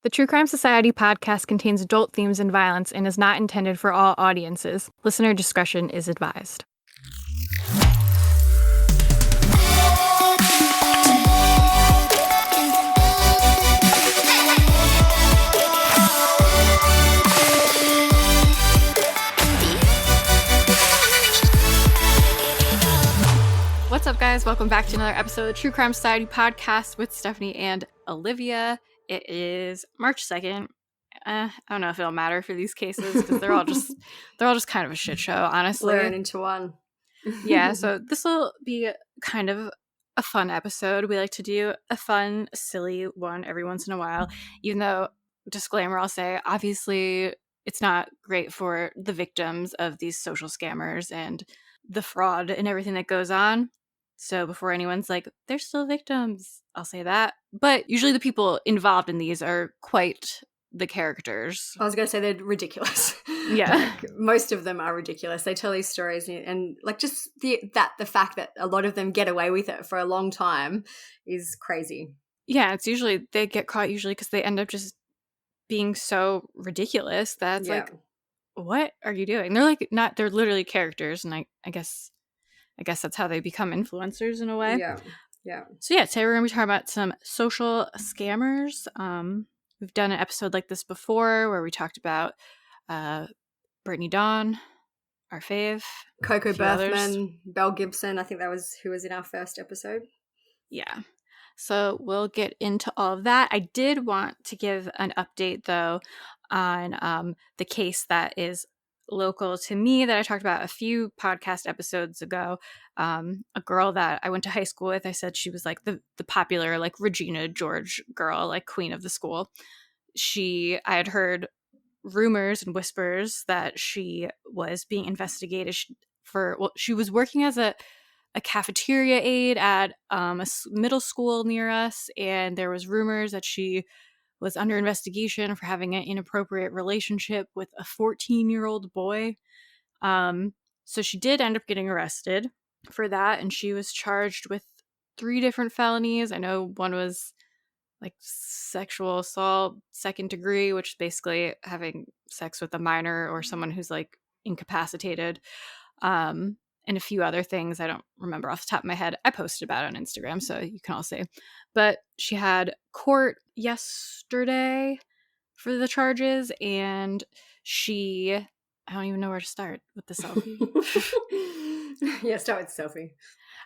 The True Crime Society podcast contains adult themes and violence and is not intended for all audiences. Listener discretion is advised. What's up, guys? Welcome back to another episode of the True Crime Society podcast with Stephanie and Olivia. It is March 2nd. I don't know if it'll matter for these cases because they're all just kind of a shit show, honestly. Blurring into one. Yeah, so this will be kind of a fun episode. We like to do a fun, silly one every once in a while, even though, disclaimer, I'll say, obviously it's not great for the victims of these social scammers and the fraud and everything that goes on. So before anyone's like, they're still victims, I'll say that. But usually the people involved in these are quite the characters. I was going to say they're ridiculous. Yeah. Most of them are ridiculous. They tell these stories and like just the fact that a lot of them get away with it for a long time is crazy. Yeah, it's usually, they get caught usually because they end up just being so ridiculous that it's like, what are you doing? They're like, they're literally characters, and I guess that's how they become influencers in a way. Yeah. So yeah, today we're going to be talking about some social scammers. We've done an episode like this before where we talked about Brittany Dawn, our fave. Coco Berthman, Belle Gibson. I think that was who was in our first episode. Yeah. So we'll get into all of that. I did want to give an update, though, on the case that is local to me that I talked about a few podcast episodes ago. A girl that I went to high school with, I said she was like the popular like Regina George girl, like queen of the school. I had heard rumors and whispers that she was being investigated she was working as a cafeteria aide at a middle school near us, and there was rumors that she was under investigation for having an inappropriate relationship with a 14-year-old boy. So she did end up getting arrested for that, and she was charged with 3 different felonies. I know one was like sexual assault, 2nd degree, which is basically having sex with a minor or someone who's like incapacitated. And a few other things I don't remember off the top of my head. I posted about it on Instagram, so you can all see. But she had court yesterday for the charges, and I don't even know where to start with the selfie. Yeah, start with the selfie.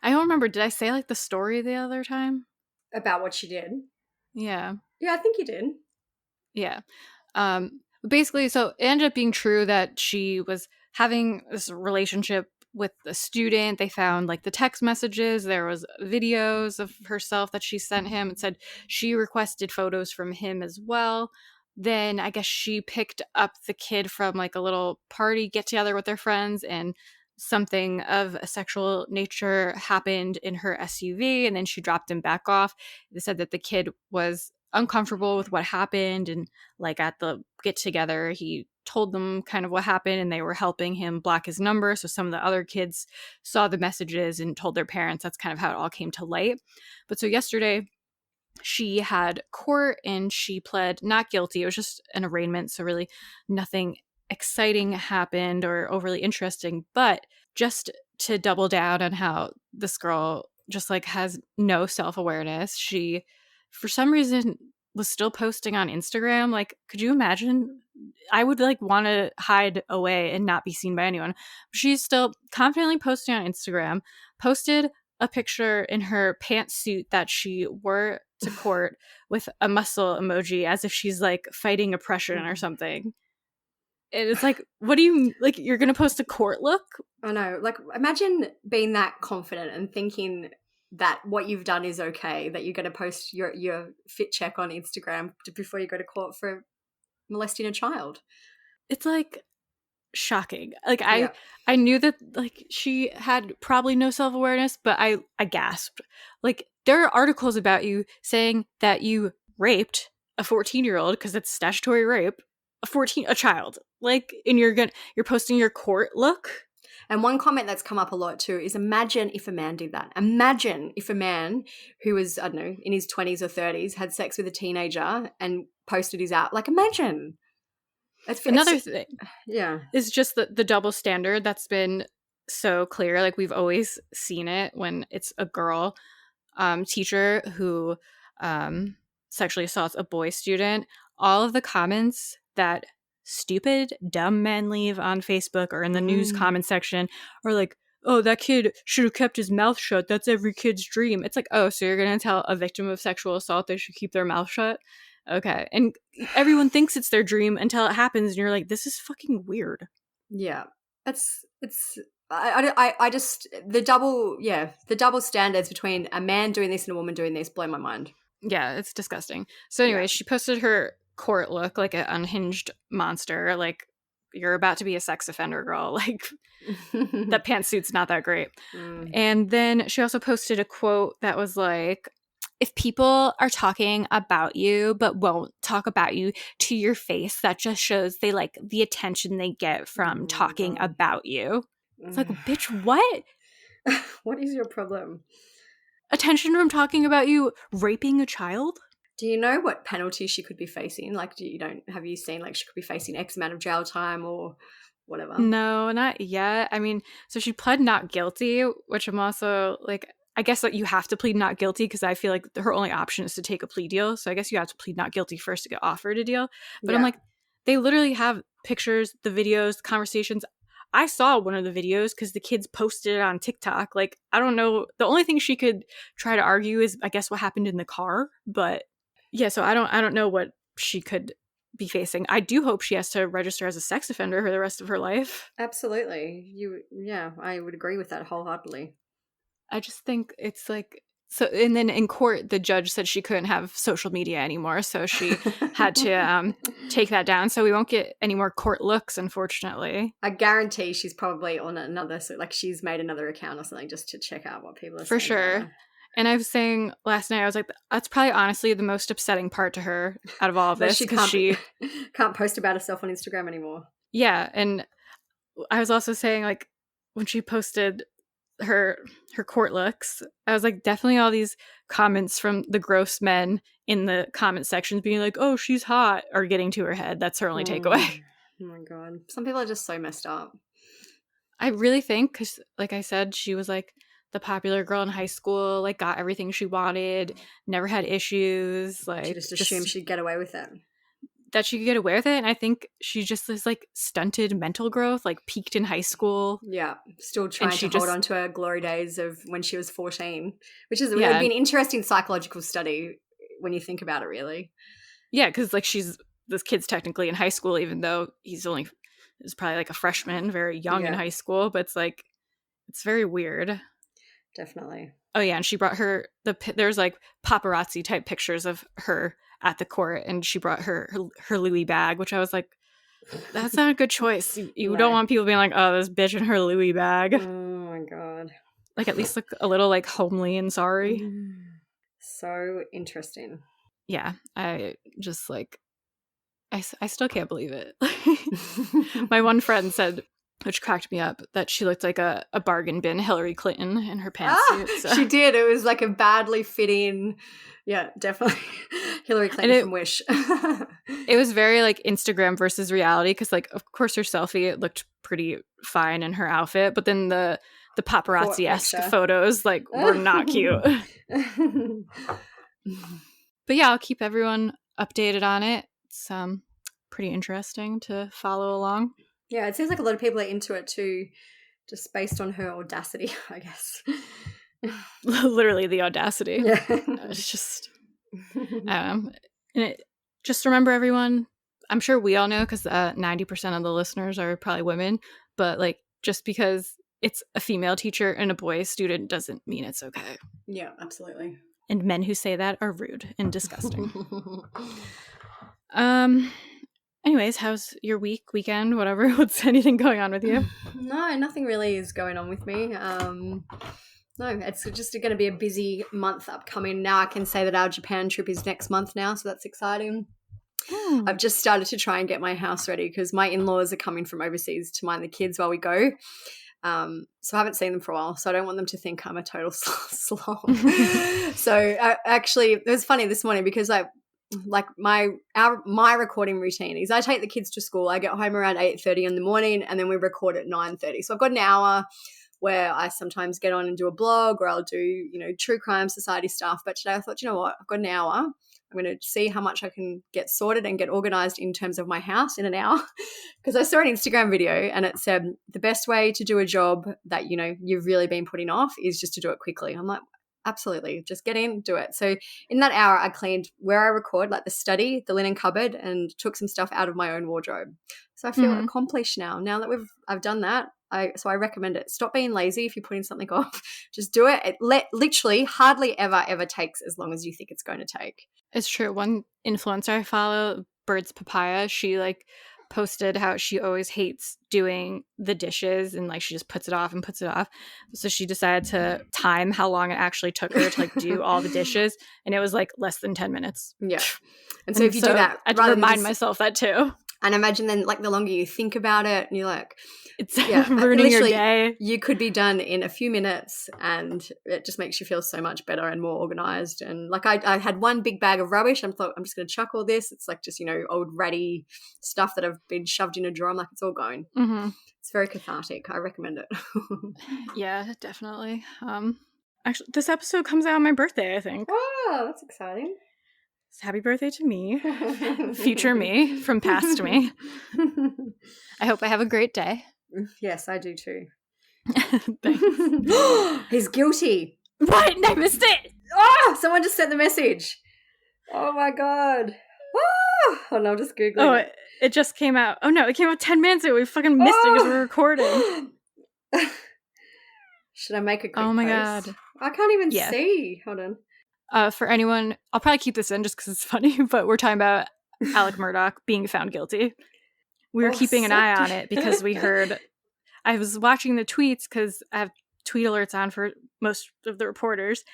I don't remember. Did I say like the story the other time? About what she did? Yeah. Yeah, I think you did. Yeah. Basically, so it ended up being true that she was having this relationship with a student. They found like the text messages. There was videos of herself that she sent him and said she requested photos from him as well. Then I guess she picked up the kid from like a little party get together with their friends, and something of a sexual nature happened in her SUV, and then she dropped him back off. They said that the kid was uncomfortable with what happened, and like at the get together he told them kind of what happened, and they were helping him block his number. So some of the other kids saw the messages and told their parents. That's kind of how it all came to light. But so yesterday she had court and she pled not guilty. It was just an arraignment, so really nothing exciting happened or overly interesting. But just to double down on how this girl just like has no self-awareness, she for some reason was still posting on Instagram. Like, could you imagine? I would like want to hide away and not be seen by anyone. She's still confidently posting on Instagram, posted a picture in her pantsuit that she wore to court with a muscle emoji as if she's like fighting oppression or something. And it's like, what do you, like, you're going to post a court look? I know. Like, imagine being that confident and thinking that what you've done is okay, that you're going to post your fit check on Instagram before you go to court for molesting a child. It's like shocking. Like I knew that like she had probably no self-awareness, but I gasped. Like there are articles about you saying that you raped a 14-year-old because it's statutory rape, a child. Like, and you're posting your court look. And one comment that's come up a lot too is imagine if a man did that. Imagine if a man who was, I don't know, in his 20s or 30s had sex with a teenager and posted his out. Like, imagine. Another thing Yeah. is just the double standard that's been so clear. Like, we've always seen it when it's a girl teacher who sexually assaults a boy student. All of the comments that stupid, dumb men leave on Facebook or in the news comment section are like, oh, that kid should have kept his mouth shut. That's every kid's dream. It's like, oh, so you're going to tell a victim of sexual assault they should keep their mouth shut? Okay. And everyone thinks it's their dream until it happens, and you're like, this is fucking weird. Yeah. I just, the double standards between a man doing this and a woman doing this blow my mind. Yeah, it's disgusting. So anyways, she posted her court look like an unhinged monster. Like, you're about to be a sex offender, girl. Like, that pantsuit's not that great. And then she also posted a quote that was like, if people are talking about you but won't talk about you to your face, that just shows they like the attention they get from talking about you. It's like, bitch, what? What is your problem? Attention from talking about you raping a child? Do you know what penalty she could be facing? Like, have you seen, like, she could be facing X amount of jail time or whatever? No, not yet. I mean, so she pled not guilty, which I'm also like, I guess that you have to plead not guilty because I feel like her only option is to take a plea deal. So I guess you have to plead not guilty first to get offered a deal. But I'm like, they literally have pictures, the videos, the conversations. I saw one of the videos because the kids posted it on TikTok. Like, I don't know. The only thing she could try to argue is, I guess, what happened in the car. But yeah, so I don't know what she could be facing. I do hope she has to register as a sex offender for the rest of her life. Absolutely. I would agree with that wholeheartedly. I just think it's like, so, and then in court, the judge said she couldn't have social media anymore, so she had to take that down. So we won't get any more court looks, unfortunately. I guarantee she's probably on another, so like she's made another account or something just to check out what people are saying. For sure. And I was saying last night, I was like, that's probably honestly the most upsetting part to her out of all of this, because she can't post about herself on Instagram anymore. Yeah, and I was also saying, like, when she posted her court looks, I was like, definitely all these comments from the gross men in the comment sections being like, oh, she's hot, are getting to her head. That's her only takeaway. Oh my god, some people are just so messed up. I really think, because like I said, she was like the popular girl in high school, like got everything she wanted, never had issues, like she just assumed she'd get away with it. That she could get away with it. And I think she just this like stunted mental growth, like peaked in high school. Yeah, still trying to hold on to her glory days of when she was 14, which is would be an interesting psychological study when you think about it, really. Yeah, because like this kid's technically in high school, even though he's probably like a freshman, very young in high school. But it's like, it's very weird. Definitely. Oh yeah, and she brought there's like paparazzi type pictures of her at the court, and she brought her Louis bag, which I was like, that's not a good choice. You don't want people being like, oh, this bitch in her Louis bag. Oh my god. Like, at least look a little like homely and sorry. So interesting. Yeah, I just like, I still can't believe it. My one friend said, which cracked me up, that she looked like a bargain bin Hillary Clinton in her pantsuit. So. She did. It was like a badly fitting, yeah, definitely Hillary Clinton from Wish. It was very like Instagram versus reality, because like, of course, her selfie, it looked pretty fine in her outfit, but then the paparazzi-esque photos like were not cute. But yeah, I'll keep everyone updated on it. It's pretty interesting to follow along. Yeah, it seems like a lot of people are into it too, just based on her audacity, I guess. Literally the audacity. Yeah. It's just, I don't know. And just remember, everyone, I'm sure we all know, because 90% of the listeners are probably women, but like, just because it's a female teacher and a boy student doesn't mean it's okay. Yeah, absolutely. And men who say that are rude and disgusting. Anyways, how's your weekend, whatever? What's anything going on with you? No, nothing really is going on with me. No, it's just going to be a busy month upcoming. Now I can say that our Japan trip is next month now, so that's exciting. I've just started to try and get my house ready because my in-laws are coming from overseas to mind the kids while we go. So I haven't seen them for a while, so I don't want them to think I'm a total slob. So actually, it was funny this morning because like my recording routine is I take the kids to school. I get home around 8:30 in the morning, and then we record at 9:30. So I've got an hour where I sometimes get on and do a blog, or I'll do, true crime society stuff. But today I thought, you know what, I've got an hour. I'm going to see how much I can get sorted and get organized in terms of my house in an hour. Because I saw an Instagram video and it said the best way to do a job that, you've really been putting off is just to do it quickly. I'm like, absolutely, just get in, do it. So in that hour, I cleaned where I record, like the study, the linen cupboard, and took some stuff out of my own wardrobe. So I feel accomplished now that I've done that. So I recommend it. Stop being lazy if you're putting something off. Just do it. It literally hardly ever takes as long as you think it's going to take. It's true. One influencer I follow, Bird's Papaya, she posted how she always hates doing the dishes and she just puts it off and puts it off. So she decided to time how long it actually took her to do all the dishes, and it was less than 10 minutes. Yeah. And so if you do that, I have to remind myself that too. And imagine then the longer you think about it and you're like, it's ruining your day. You could be done in a few minutes, and it just makes you feel so much better and more organized. And I had one big bag of rubbish. I thought, I'm just going to chuck all this. It's just, old ratty stuff that have been shoved in a drawer. I'm like, it's all going. Mm-hmm. It's very cathartic. I recommend it. Yeah, definitely. Actually, this episode comes out on my birthday, I think. Oh, that's exciting. Happy birthday to me, future me from past me. I hope I have a great day. Yes, I do too. Thanks. He's guilty. What? I missed it. Oh, someone just sent the message. Oh my God. Oh, no, I'm just Googling it. It just came out. Oh no, it came out 10 minutes ago. We fucking missed it because we're recording. Should I make a quick Oh my post? God. I can't even see. Hold on. For anyone, I'll probably keep this in just because it's funny, but we're talking about Alec Murdaugh being found guilty. We were keeping an eye on it because we heard, I was watching the tweets because I have tweet alerts on for most of the reporters,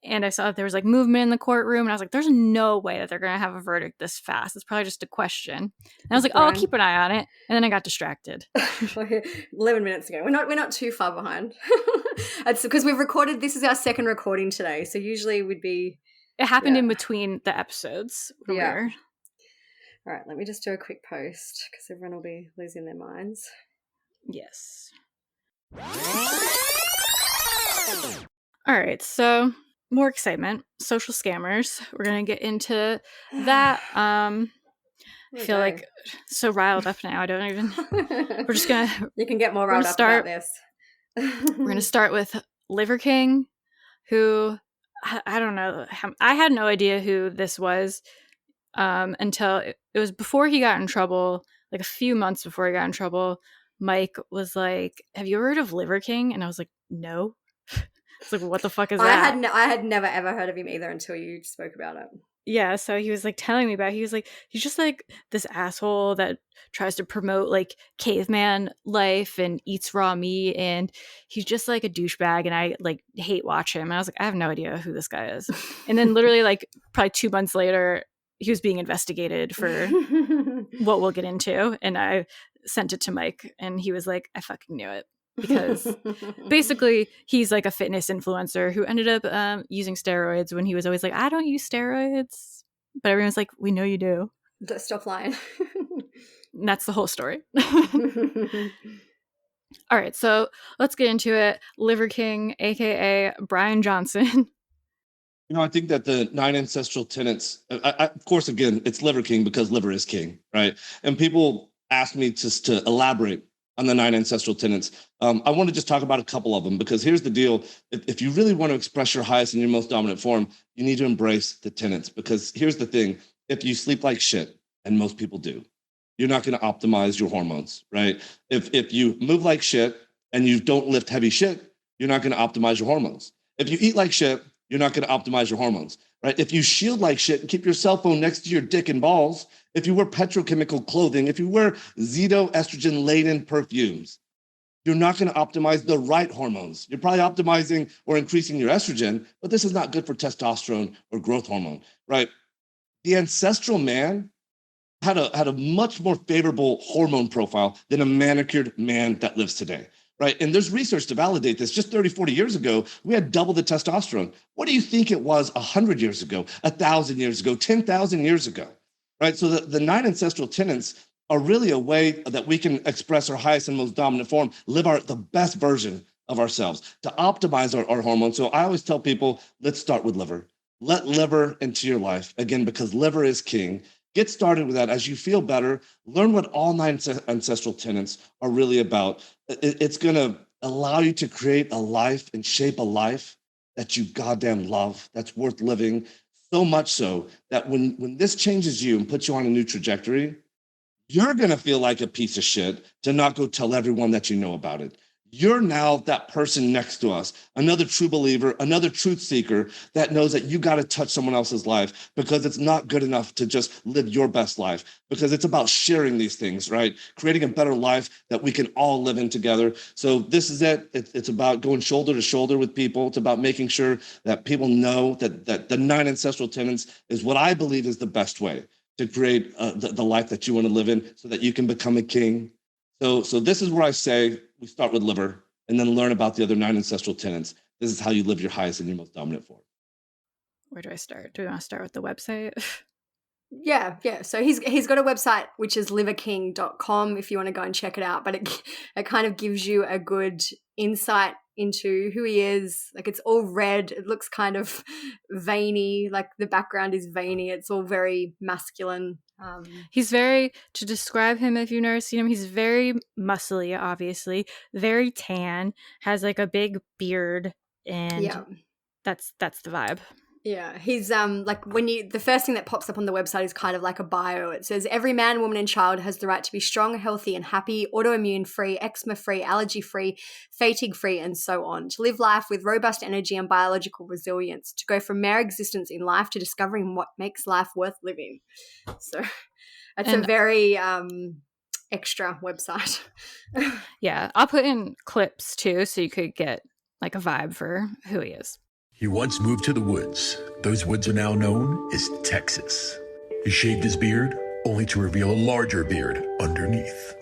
and I saw that there was movement in the courtroom, and I was like, there's no way that they're going to have a verdict this fast. It's probably just a question. And I was like, oh, I'll keep an eye on it. And then I got distracted. 11 minutes ago. We're not too far behind. It's because we've recorded, this is our second recording today. So usually we'd be. It happened in between the episodes. Yeah. All right, let me just do a quick post because everyone will be losing their minds. Yes. All right, so more excitement. Social scammers. We're going to get into that. I feel so riled up now. I don't even. We're just going to. You can get more riled up about this. We're going to start with Liver King, who I don't know. I had no idea who this was until it was before he got in trouble, a few months before he got in trouble. Mike was like, have you ever heard of Liver King? And I was like, no. It's what the fuck is that? I had never ever heard of him either until you spoke about it. Yeah, so he was telling me about it. He was he's just this asshole that tries to promote caveman life and eats raw meat, and he's just a douchebag, and I hate watch him. And I was I have no idea who this guy is. And then literally probably 2 months later, he was being investigated for what we'll get into, and I sent it to Mike, and he was like, I fucking knew it. Because basically he's a fitness influencer who ended up using steroids when he was always I don't use steroids, but everyone's we know you do. Stop lying. And that's the whole story. All right, so let's get into it. Liver King, aka Brian Johnson. I think that the 9 ancestral tenets, of course, again, it's Liver King because liver is king, right? And people ask me just to elaborate on the 9 ancestral tenets. I want to just talk about a couple of them, because here's the deal. If you really want to express your highest and your most dominant form, you need to embrace the tenets, because here's the thing. If you sleep like shit, and most people do, you're not going to optimize your hormones, right? If you move like shit and you don't lift heavy shit, you're not going to optimize your hormones. If you eat like shit, you're not going to optimize your hormones, right? If you shield like shit and keep your cell phone next to your dick and balls, if you wear petrochemical clothing, if you wear xenoestrogen-laden perfumes, you're not going to optimize the right hormones. You're probably optimizing or increasing your estrogen, but this is not good for testosterone or growth hormone, right? The ancestral man had a much more favorable hormone profile than a manicured man that lives today, right? And there's research to validate this. Just 30, 40 years ago, we had double the testosterone. What do you think it was 100 years ago, 1,000 years ago, 10,000 years ago, right? So the 9 ancestral tenets are really a way that we can express our highest and most dominant form, live the best version of ourselves, to optimize our hormones. So I always tell people, let's start with liver. Let liver into your life, again, because liver is king. Get started with that. As you feel better, learn what all 9 ancestral tenets are really about. It's going to allow you to create a life and shape a life that you goddamn love, that's worth living, so much so that when this changes you and puts you on a new trajectory, you're going to feel like a piece of shit to not go tell everyone that you know about it. You're now that person next to us, another true believer, another truth seeker that knows that you got to touch someone else's life, because it's not good enough to just live your best life, because it's about sharing these things, right? Creating a better life that we can all live in together. So this is it. It's about going shoulder to shoulder with people. It's about making sure that people know that the 9 ancestral tenets is what I believe is the best way to create the life that you want to live in, so that you can become a king. So this is where I say we start with liver and then learn about the other 9 ancestral tenets. This is how you live your highest and your most dominant form. Where do I start? Do we want to start with the website? Yeah. So he's got a website which is liverking.com if you want to go and check it out. But it kind of gives you a good insight into who he is. Like, it's all red. It looks kind of veiny. Like, the background is veiny. It's all very masculine. He's very, to describe him, if you've never seen him, he's very muscly, obviously, very tan, has like a big beard, and that's the vibe. Yeah, he's like, the first thing that pops up on the website is kind of like a bio. It says every man, woman, and child has the right to be strong, healthy, and happy, autoimmune free, eczema free, allergy free, fatigue free, and so on. To live life with robust energy and biological resilience. To go from mere existence in life to discovering what makes life worth living. So it's a very extra website. Yeah, I'll put in clips too, so you could get like a vibe for who he is. He once moved to the woods. Those woods are now known as Texas. He shaved his beard, only to reveal a larger beard underneath.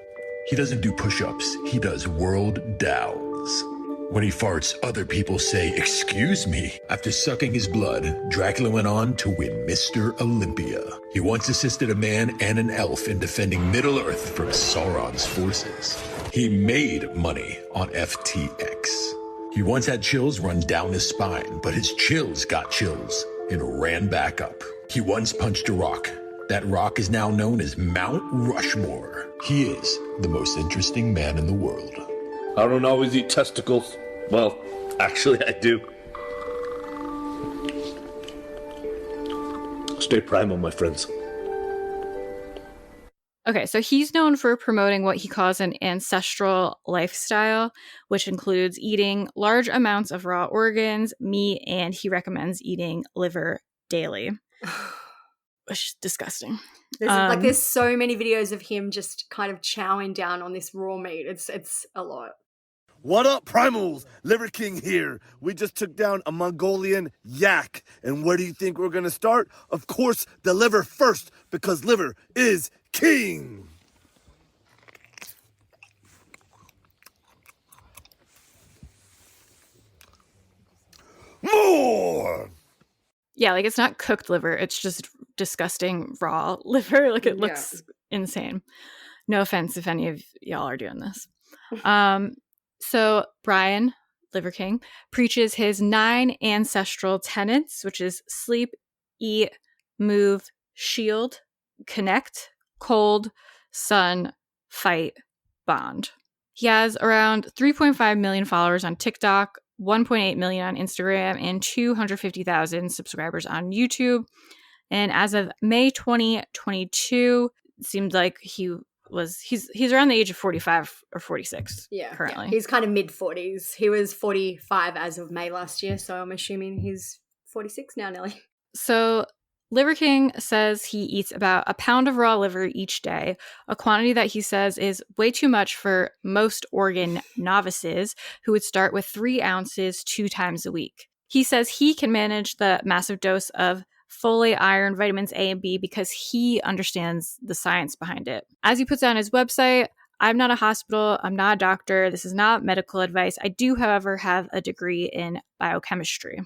He doesn't do push-ups, he does world downs. When he farts, other people say, "Excuse me." After sucking his blood, Dracula went on to win Mr. Olympia. He once assisted a man and an elf in defending Middle-earth from Sauron's forces. He made money on FTX. He once had chills run down his spine, but his chills got chills and ran back up. He once punched a rock. That rock is now known as Mount Rushmore. He is the most interesting man in the world. I don't always eat testicles. Well, actually, I do. Stay primal, my friends. Okay, so he's known for promoting what he calls an ancestral lifestyle, which includes eating large amounts of raw organs, meat, and he recommends eating liver daily, which is disgusting. There's so many videos of him just kind of chowing down on this raw meat. It's a lot. What up, primals? Liver King here. We just took down a Mongolian yak. And where do you think we're gonna start? Of course, the liver first, because liver is king. More! Yeah, like, it's not cooked liver. It's just disgusting raw liver. Like, it looks insane. No offense if any of y'all are doing this. So Brian, Liver King, preaches his 9 ancestral tenets, which is sleep, eat, move, shield, connect, cold, sun, fight, bond. He has around 3.5 million followers on TikTok, 1.8 million on Instagram, and 250,000 subscribers on YouTube. And as of May 2022, it seemed like he's around the age of 45 or 46 currently. Yeah. He's kind of mid-40s. He was 45 as of May last year, so I'm assuming he's 46 now, Nelly. So Liver King says he eats about a pound of raw liver each day, a quantity that he says is way too much for most organ novices who would start with 3 ounces 2 times a week. He says he can manage the massive dose of folate, iron, vitamins A and B because he understands the science behind it. As he puts on his website, I'm not a hospital. I'm not a doctor. This is not medical advice. I do, however, have a degree in biochemistry.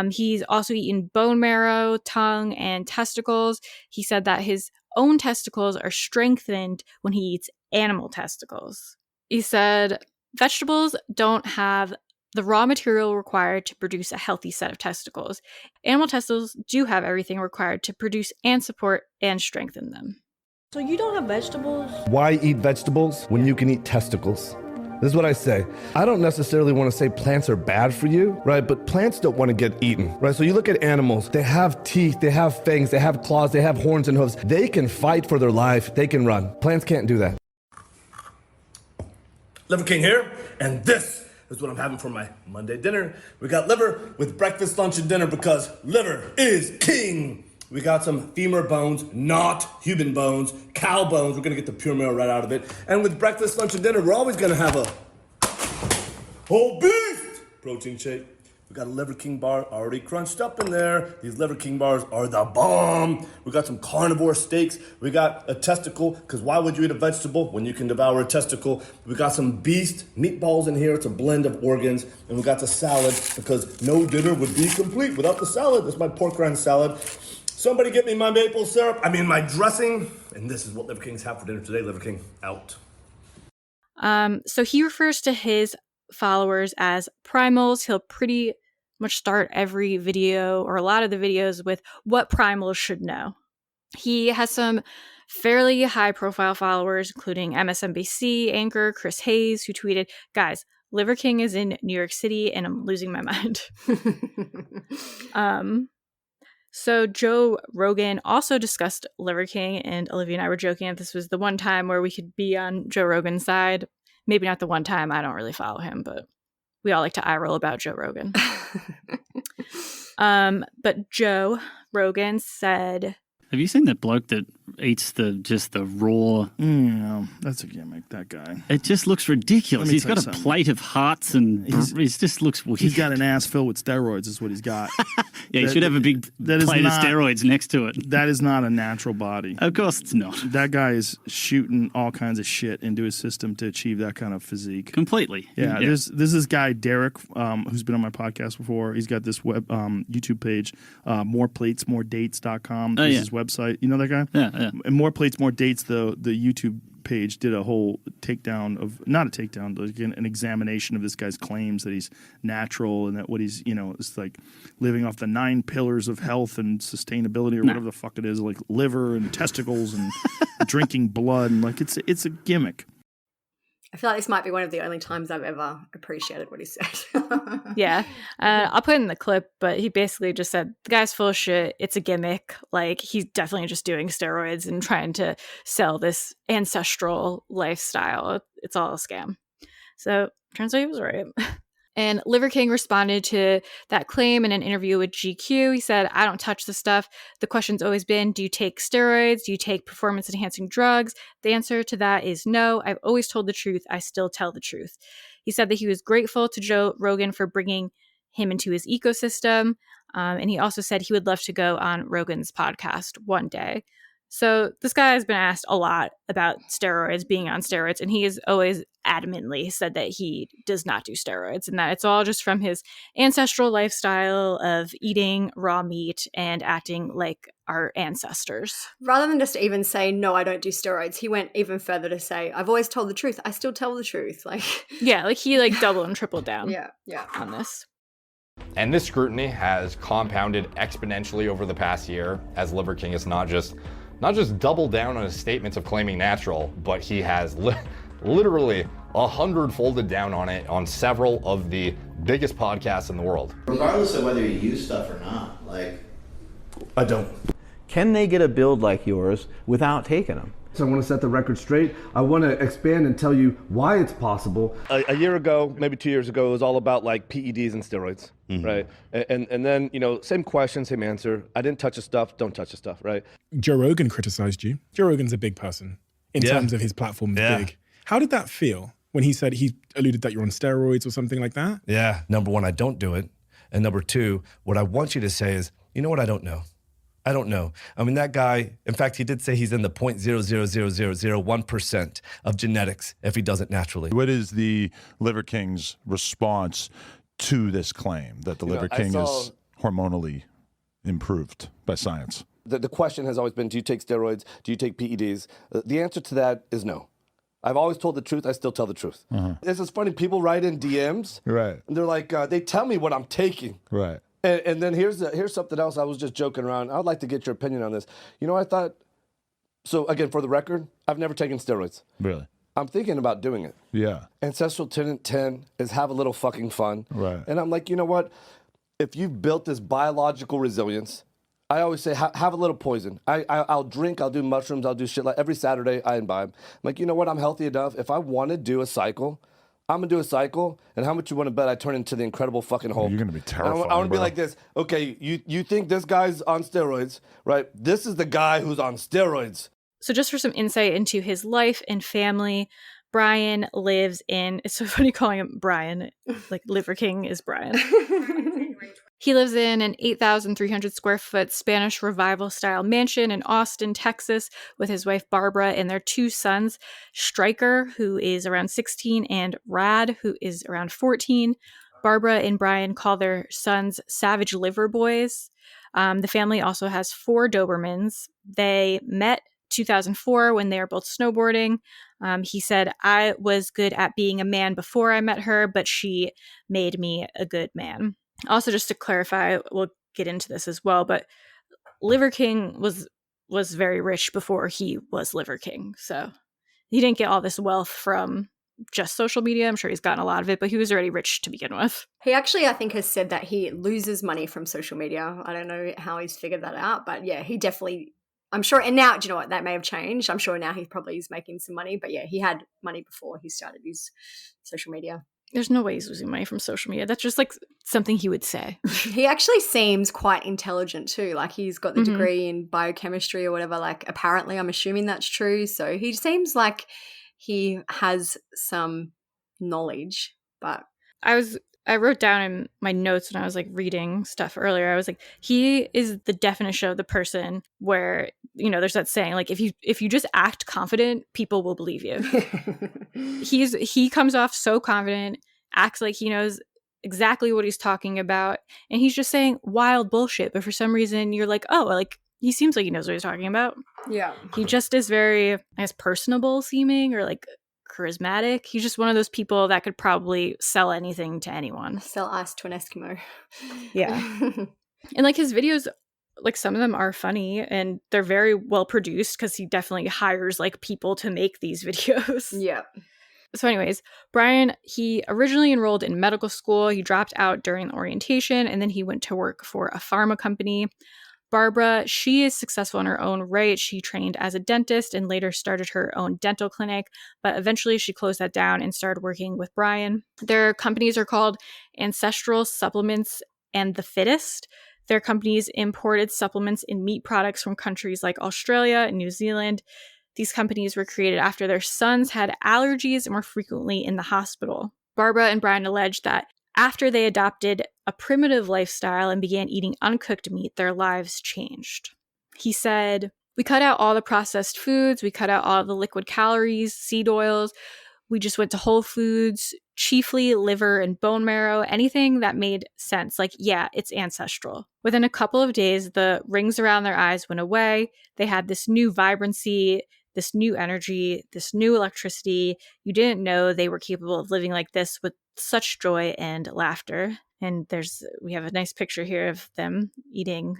He's also eaten bone marrow, tongue, and testicles. He said that his own testicles are strengthened when he eats animal testicles. He said vegetables don't have the raw material required to produce a healthy set of testicles. Animal testicles do have everything required to produce and support and strengthen them. So you don't have vegetables? Why eat vegetables when you can eat testicles? This is what I say. I don't necessarily want to say plants are bad for you, right? But plants don't want to get eaten, right? So you look at animals, they have teeth, they have fangs, they have claws, they have horns and hooves. They can fight for their life, they can run. Plants can't do that. Liver King here, and this is what I'm having for my Monday dinner. We got liver with breakfast, lunch, and dinner because liver is king. We got some femur bones, not human bones, cow bones. We're gonna get the pure marrow right out of it. And with breakfast, lunch, and dinner, we're always gonna have a whole beast protein shake. We got a Liver King bar already crunched up in there. These Liver King bars are the bomb. We got some carnivore steaks. We got a testicle, because why would you eat a vegetable when you can devour a testicle? We got some beast meatballs in here. It's a blend of organs. And we got the salad, because no dinner would be complete without the salad. That's my pork rind salad. Somebody get me my maple syrup, my dressing. And this is what Liver Kings have for dinner today. Liver King, out. So he refers to his followers as primals. He'll pretty much start every video or a lot of the videos with what primals should know. He has some fairly high profile followers, including MSNBC anchor Chris Hayes, who tweeted, "Guys, Liver King is in New York City and I'm losing my mind." So Joe Rogan also discussed Liver King, and Olivia and I were joking that this was the one time where we could be on Joe Rogan's side. Maybe not the one time. I don't really follow him, but we all like to eye roll about Joe Rogan. But Joe Rogan said, "Have you seen that bloke that eats just the raw?" No, that's a gimmick, that guy. It just looks ridiculous. He's got a something. plate of hearts and he just looks weird. He's got an ass filled with steroids is what he's got. Yeah, he should have a big plate of steroids next to it. That is not a natural body. Of course it's not. That guy is shooting all kinds of shit into his system to achieve that kind of physique. Completely. Yeah, there's this guy, Derek, who's been on my podcast before. He's got this web YouTube page, moreplatesmoredates.com is his website. You know that guy? Yeah. And More Plates, More Dates, the YouTube page did a whole takedown of, not a takedown, but again, an examination of this guy's claims that he's natural and that what he's, is like living off the 9 pillars of health and sustainability or whatever the fuck it is, like liver and testicles and drinking blood. And like, it's a gimmick. I feel like this might be one of the only times I've ever appreciated what he said. yeah, I'll put in the clip, but he basically just said, the guy's full of shit. It's a gimmick. Like, he's definitely just doing steroids and trying to sell this ancestral lifestyle. It's all a scam. So turns out he was right. And Liver King responded to that claim in an interview with GQ. He said, "I don't touch the stuff. The question's always been, do you take steroids? Do you take performance-enhancing drugs? The answer to that is no. I've always told the truth. I still tell the truth." He said that he was grateful to Joe Rogan for bringing him into his ecosystem. And he also said he would love to go on Rogan's podcast one day. So this guy has been asked a lot about steroids, being on steroids, and he has always adamantly said that he does not do steroids and that it's all just from his ancestral lifestyle of eating raw meat and acting like our ancestors. Rather than just even say, no, I don't do steroids, he went even further to say, I've always told the truth. I still tell the truth. He doubled and tripled down on this. And this scrutiny has compounded exponentially over the past year as Liver King has not just doubled down on his statements of claiming natural, but he has literally 100-folded down on it on several of the biggest podcasts in the world. Regardless of whether you use stuff or not, I don't. Can they get a build like yours without taking them? So I want to set the record straight. I want to expand and tell you why it's possible. A year ago, maybe 2 years ago, it was all about like PEDs and steroids, right? And then, same question, same answer. I didn't touch the stuff, don't touch the stuff, right? Joe Rogan criticized you. Joe Rogan's a big person in terms of his platform is big. How did that feel when he said, he alluded that you're on steroids or something like that? Yeah, number one, I don't do it. And number two, what I want you to say is, you know what I don't know? I don't know. I mean, that guy, in fact, he did say he's in the 0.00001% of genetics if he does it naturally. What is the Liver King's response to this claim that the Liver King is hormonally improved by science? The question has always been, do you take steroids? Do you take PEDs? The answer to that is no. I've always told the truth. I still tell the truth. This is funny. People write in DMs. Right. And they're like, they tell me what I'm taking. Right. And then here's something else. I was just joking around. I'd like to get your opinion on this. You know, I thought, so again, for the record, I've never taken steroids. Really? I'm thinking about doing it. Yeah. Ancestral Tenet 10 is have a little fucking fun. Right. And I'm like, you know what? If you've built this biological resilience, I always say, have a little poison. I'll drink, I'll do mushrooms, I'll do shit. Like every Saturday, I imbibe. I'm like, you know what? I'm healthy enough. If I want to do a cycle, I'm going to do a cycle. And how much you want to bet I turn into the Incredible fucking Hulk? You're going to be terrified. I want to be like this. Okay, you think this guy's on steroids, right? This is the guy who's on steroids. So just for some insight into his life and family, Brian lives in, it's so funny calling him Brian, like Liver King is Brian. He lives in an 8,300 square foot Spanish Revival style mansion in Austin, Texas, with his wife Barbara and their two sons, Stryker, who is around 16, and Rad, who is around 14. Barbara and Brian call their sons Savage Liver Boys. The family also has 4 Dobermans. They met 2004 when they were both snowboarding. He said, I was good at being a man before I met her, but she made me a good man. Also, just to clarify, we'll get into this as well, but Liver King was very rich before he was Liver King. So he didn't get all this wealth from just social media. I'm sure he's gotten a lot of it, but he was already rich to begin with. He actually, I think, has said that he loses money from social media. I don't know how he's figured that out, but yeah, he definitely, I'm sure. And now, do you know what? That may have changed. I'm sure now he probably is making some money, but yeah, he had money before he started his social media. There's no way he's losing money from social media. That's just like something he would say. He actually seems quite intelligent too. Like he's got the degree in biochemistry or whatever. Like apparently, I'm assuming that's true. So he seems like he has some knowledge. But I wrote down in my notes when I was like reading stuff earlier, I was like, he is the definition of the person where, you know, there's that saying, like, if you just act confident, people will believe you. He comes off so confident, acts like he knows exactly what he's talking about, and he's just saying wild bullshit. But for some reason, you're like, oh, like he seems like he knows what he's talking about. Yeah. He just is very, I guess, personable seeming, or like charismatic. He's just one of those people that could probably sell anything to anyone. Sell ice to an Eskimo. Yeah. And like his videos, like some of them are funny and they're very well produced because he definitely hires like people to make these videos. Yeah. So anyways, Brian, he originally enrolled in medical school. He dropped out during the orientation and then he went to work for a pharma company. Barbara, she is successful in her own right. She trained as a dentist and later started her own dental clinic, but eventually she closed that down and started working with Brian. Their companies are called Ancestral Supplements and The Fittest. Their companies imported supplements and meat products from countries like Australia and New Zealand. These companies were created after their sons had allergies and were frequently in the hospital. Barbara and Brian alleged that after they adopted a primitive lifestyle and began eating uncooked meat, their lives changed. He said, we cut out all the processed foods, we cut out all the liquid calories, seed oils, we just went to whole foods, chiefly liver and bone marrow, anything that made sense. Like, yeah, it's ancestral. Within a couple of days, the rings around their eyes went away. They had this new vibrancy, this new energy, this new electricity. You didn't know they were capable of living like this with such joy and laughter. And we have a nice picture here of them eating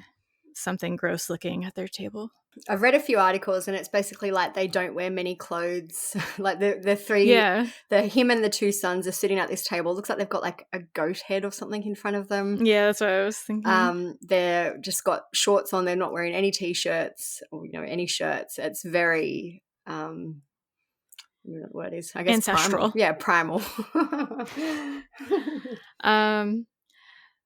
something gross looking at their table. I've read a few articles and it's basically like they don't wear many clothes. Like the three, him and the two sons are sitting at this table. It looks like they've got like a goat head or something in front of them. Yeah, that's what I was thinking. They're just got shorts on. They're not wearing any t-shirts or, any shirts. It's very, I don't know what the word is. I guess ancestral. Primal.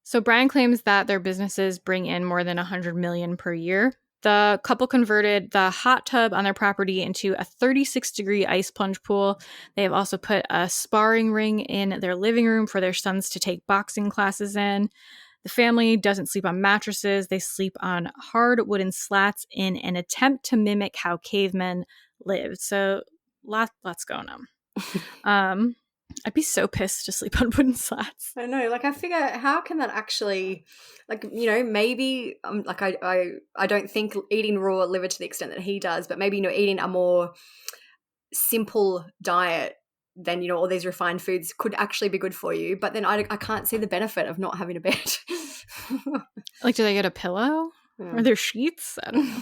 So Brian claims that their businesses bring in more than $100 million per year. The couple converted the hot tub on their property into a 36-degree ice plunge pool. They have also put a sparring ring in their living room for their sons to take boxing classes in. The family doesn't sleep on mattresses. They sleep on hard wooden slats in an attempt to mimic how cavemen lived. So lots going on. I'd be so pissed to sleep on wooden slats. I know, like I figure, how can that actually, like, you know, maybe like I don't think eating raw liver to the extent that he does, but maybe, you know, eating a more simple diet than, you know, all these refined foods could actually be good for you. But then I can't see the benefit of not having a bed. Like, do they get a pillow? Yeah. Are there sheets? I don't know.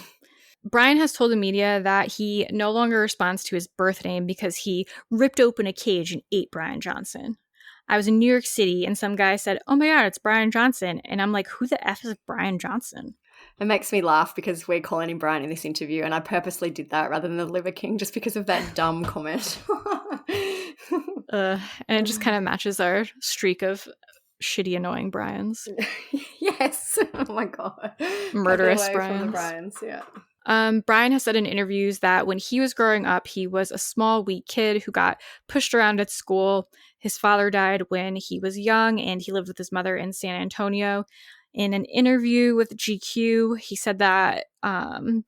Brian has told the media that he no longer responds to his birth name because he ripped open a cage and ate Brian Johnson. I was in New York City and some guy said, "Oh my God, it's Brian Johnson." And I'm like, who the F is Brian Johnson? It makes me laugh because we're calling him Brian in this interview, and I purposely did that rather than the Liver King just because of that dumb comment. And it just kind of matches our streak of shitty, annoying Brians. Yes. Oh my God. Murderous Cut away from the Brians. Yeah. Brian has said in interviews that when he was growing up, he was a small, weak kid who got pushed around at school. His father died when he was young, and he lived with his mother in San Antonio. In an interview with GQ, he said that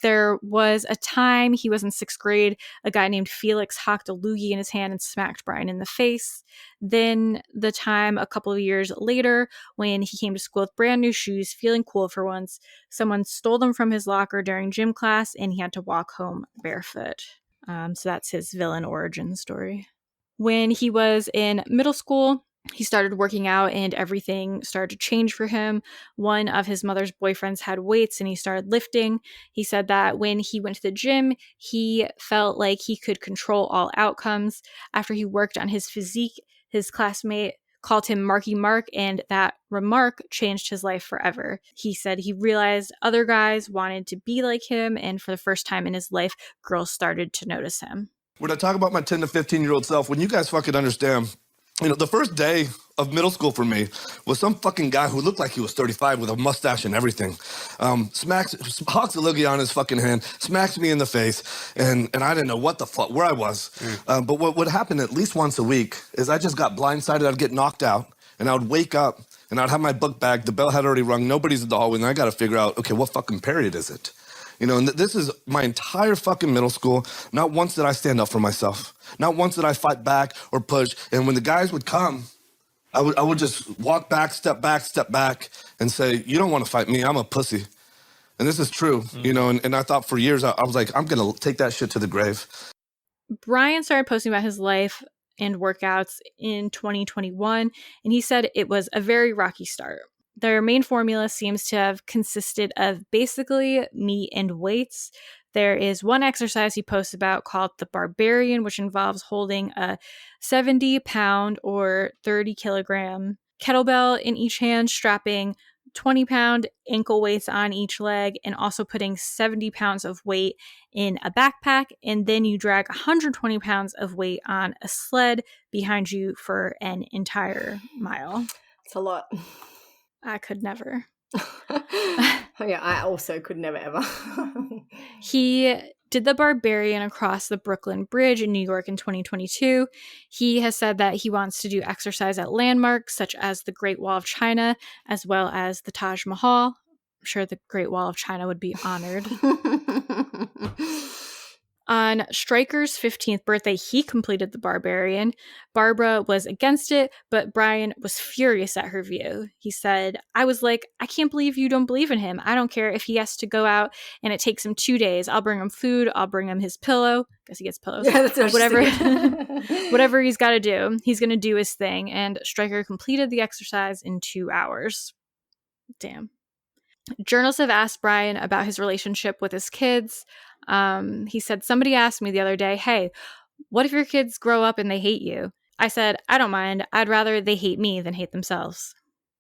there was a time he was in 6th grade, a guy named Felix hocked a loogie in his hand and smacked Brian in the face. Then the time a couple of years later, when he came to school with brand new shoes, feeling cool for once, someone stole them from his locker during gym class and he had to walk home barefoot. So that's his villain origin story. When he was in middle school, he started working out and everything started to change for him. One of his mother's boyfriends had weights and he started lifting. He said that when he went to the gym, he felt like he could control all outcomes. After he worked on his physique, his classmate called him Marky Mark, and that remark changed his life forever. He said he realized other guys wanted to be like him, and for the first time in his life, girls started to notice him. When I talk about my 10 to 15-year-old self, when you guys fucking understand, you know, the first day of middle school for me was some fucking guy who looked like he was 35 with a mustache and everything. Hawks a loogie on his fucking hand, smacks me in the face, and I didn't know what the fuck, where I was. But what would happen at least once a week is I just got blindsided, I'd get knocked out, and I would wake up, and I'd have my book bag, the bell had already rung, nobody's in the hallway, and I gotta figure out, okay, what fucking period is it? You know, and this is my entire fucking middle school. Not once did I stand up for myself. Not once did I fight back or push. And when the guys would come, I would just walk back, and say, you don't want to fight me, I'm a pussy. And this is true, you know, and I thought for years, I was like, I'm going to take that shit to the grave. Brian started posting about his life and workouts in 2021, and he said it was a very rocky start. Their main formula seems to have consisted of basically meat and weights. There is one exercise he posts about called the Barbarian, which involves holding a 70-pound or 30-kilogram kettlebell in each hand, strapping 20-pound ankle weights on each leg, and also putting 70 pounds of weight in a backpack. And then you drag 120 pounds of weight on a sled behind you for an entire mile. It's a lot. I could never. Yeah, I also could never, ever. He did the Barbarian across the Brooklyn Bridge in New York in 2022. He has said that he wants to do exercise at landmarks such as the Great Wall of China, as well as the Taj Mahal. I'm sure the Great Wall of China would be honored. On Stryker's 15th birthday, he completed the Barbarian. Barbara was against it, but Brian was furious at her view. He said, I was like, I can't believe you don't believe in him. I don't care if he has to go out and it takes him 2 days. I'll bring him food. I'll bring him his pillow. Guess he gets pillows. Yeah, that's what whatever he's got to do, he's going to do his thing. And Stryker completed the exercise in 2 hours. Damn. Journalists have asked Brian about his relationship with his kids. He said, somebody asked me the other day, hey, what if your kids grow up and they hate you? I said, I don't mind. I'd rather they hate me than hate themselves.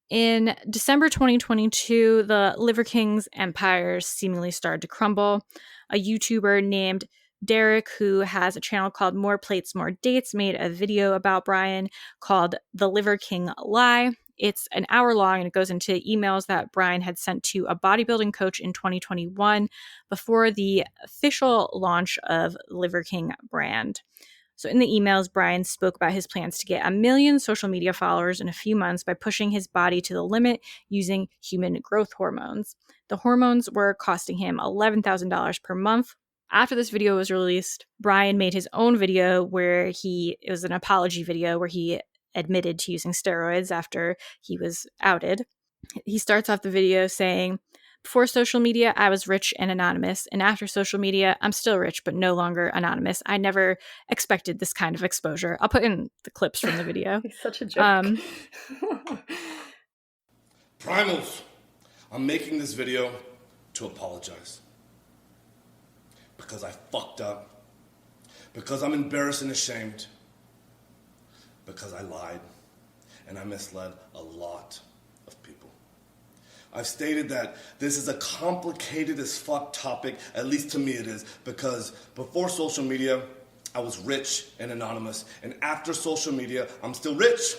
In December 2022, the Liver King's empire seemingly started to crumble. A YouTuber named Derek, who has a channel called More Plates, More Dates, made a video about Brian called The Liver King Lie. It's an hour long and it goes into emails that Brian had sent to a bodybuilding coach in 2021 before the official launch of Liver King brand. So in the emails, Brian spoke about his plans to get 1 million social media followers in a few months by pushing his body to the limit using human growth hormones. The hormones were costing him $11,000 per month. After this video was released, Brian made his own video where it was an apology video where he admitted to using steroids after he was outed. He starts off the video saying, "Before social media, I was rich and anonymous. And after social media, I'm still rich, but no longer anonymous. I never expected this kind of exposure." I'll put in the clips from the video. He's such a joke. Primals, I'm making this video to apologize. Because I fucked up. Because I'm embarrassed and ashamed. Because I lied. And I misled a lot of people. I've stated that this is a complicated as fuck topic, at least to me it is, because before social media, I was rich and anonymous, and after social media, I'm still rich,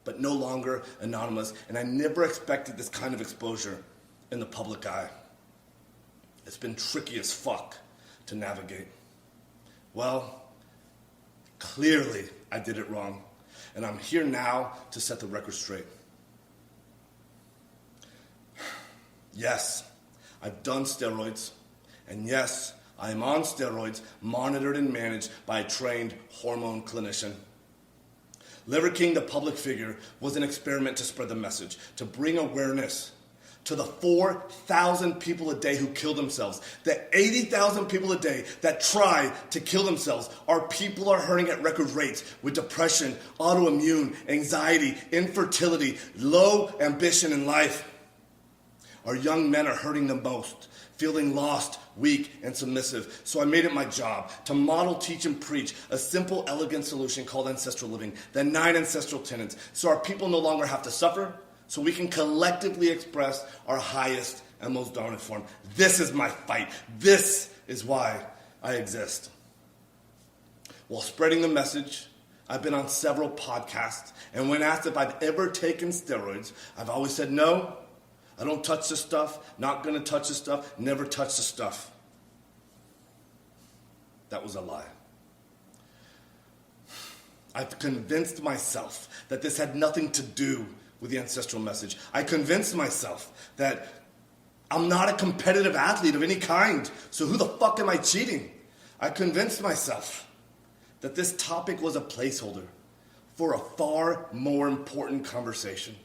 but no longer anonymous, and I never expected this kind of exposure in the public eye. It's been tricky as fuck to navigate. Well, clearly I did it wrong, and I'm here now to set the record straight. Yes, I've done steroids, and yes, I am on steroids, monitored and managed by a trained hormone clinician. Liver King, the public figure, was an experiment to spread the message, to bring awareness to the 4,000 people a day who kill themselves, the 80,000 people a day that try to kill themselves. Our people are hurting at record rates with depression, autoimmune, anxiety, infertility, low ambition in life. Our young men are hurting the most, feeling lost, weak, and submissive. So I made it my job to model, teach, and preach a simple, elegant solution called ancestral living, the 9 ancestral tenets, so our people no longer have to suffer, so we can collectively express our highest and most dominant form. This is my fight. This is why I exist. While spreading the message, I've been on several podcasts, and when asked if I've ever taken steroids, I've always said no. I don't touch this stuff, not gonna touch this stuff, never touch the stuff. That was a lie. I've convinced myself that this had nothing to do with the ancestral message. I convinced myself that I'm not a competitive athlete of any kind, so who the fuck am I cheating? I convinced myself that this topic was a placeholder for a far more important conversation.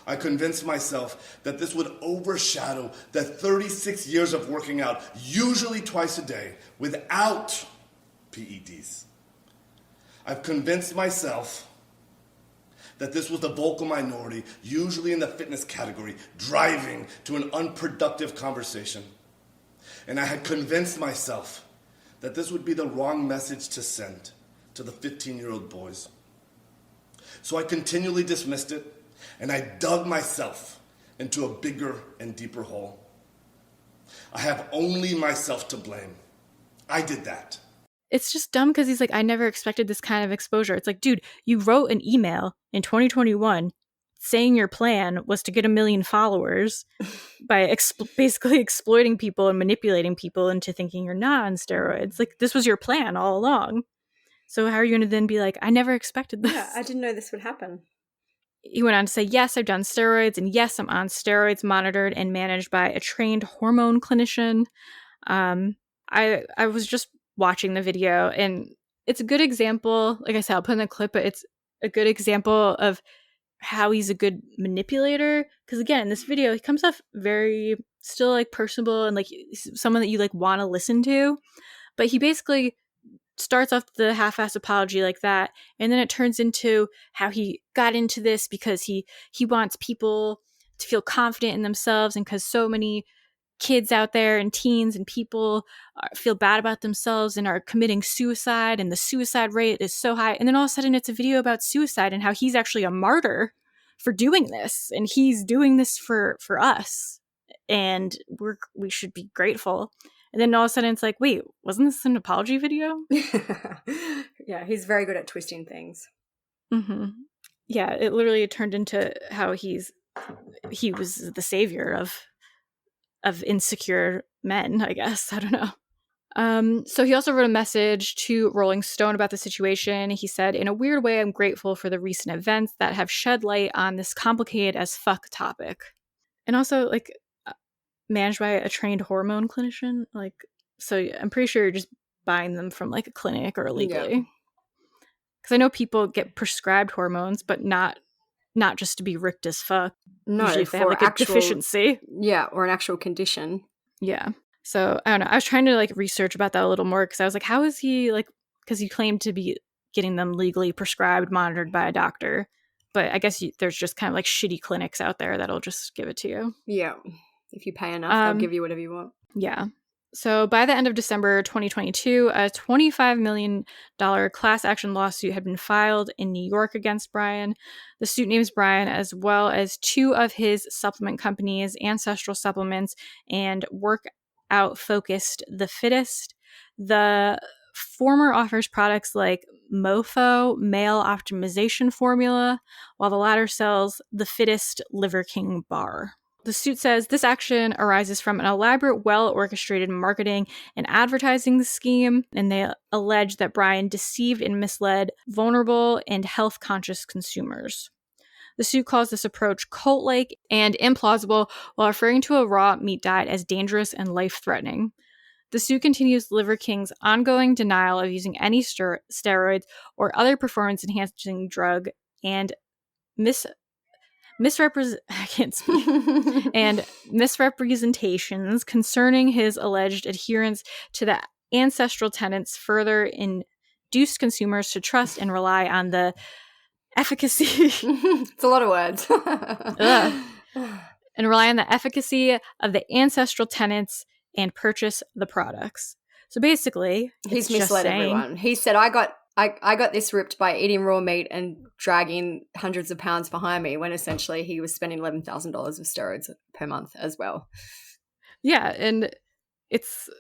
I convinced myself that this would overshadow the 36 years of working out, usually twice a day, without PEDs. I've convinced myself that this was the vocal minority, usually in the fitness category, driving to an unproductive conversation. And I had convinced myself that this would be the wrong message to send to the 15-year-old boys. So I continually dismissed it, and I dug myself into a bigger and deeper hole. I have only myself to blame. I did that. It's just dumb because he's like, I never expected this kind of exposure. It's like, dude, you wrote an email in 2021 saying your plan was to get 1 million followers by basically exploiting people and manipulating people into thinking you're not on steroids. Like, this was your plan all along. So how are you going to then be like, I never expected this? Yeah, I didn't know this would happen. He went on to say, yes, I've done steroids, and yes, I'm on steroids monitored and managed by a trained hormone clinician. I was just watching the video, and it's a good example. Like I said, I'll put in the clip, but it's a good example of how he's a good manipulator. Because again, in this video, he comes off very still like personable and like someone that you like want to listen to. But he basically starts off the half-assed apology like that, and then it turns into how he got into this because he wants people to feel confident in themselves, and because so many kids out there and teens and people feel bad about themselves and are committing suicide, and the suicide rate is so high. And then all of a sudden it's a video about suicide and how he's actually a martyr for doing this, and he's doing this for us, and we should be grateful. And then all of a sudden it's like, wait, wasn't this an apology video? Yeah, he's very good at twisting things. Mm-hmm. Yeah, it literally turned into how he was the savior of insecure men, I guess. I don't know. So he also wrote a message to Rolling Stone about the situation. He said, "In a weird way, I'm grateful for the recent events that have shed light on this complicated as fuck topic." And also, like, managed by a trained hormone clinician. Like, so I'm pretty sure you're just buying them from like a clinic or illegally. Because I know people get prescribed hormones, but not just to be ripped as fuck. No, usually if they for have like a deficiency. Yeah, or an actual condition. Yeah. So I don't know. I was trying to like research about that a little more because I was like, how is he like? Because he claimed to be getting them legally prescribed, monitored by a doctor. But I guess there's just kind of like shitty clinics out there that'll just give it to you. Yeah. If you pay enough, they'll give you whatever you want. Yeah. So by the end of December 2022, a $25 million class action lawsuit had been filed in New York against Brian. The suit names Brian as well as two of his supplement companies, Ancestral Supplements and Workout-Focused The Fittest. The former offers products like MoFo, Male Optimization Formula, while the latter sells The Fittest Liver King Bar. The suit says this action arises from an elaborate, well-orchestrated marketing and advertising scheme, and they allege that Brian deceived and misled vulnerable and health-conscious consumers. The suit calls this approach cult-like and implausible while referring to a raw meat diet as dangerous and life-threatening. The suit continues Liver King's ongoing denial of using any steroids or other performance-enhancing drug and misrepresentations concerning his alleged adherence to the ancestral tenets further induced consumers to trust and rely on the efficacy. It's a lot of words. And rely on the efficacy of the ancestral tenets and purchase the products. So basically, he's misled everyone. He said, I got this ripped by eating raw meat and dragging hundreds of pounds behind me, when essentially he was spending $11,000 of steroids per month as well. Yeah, and it's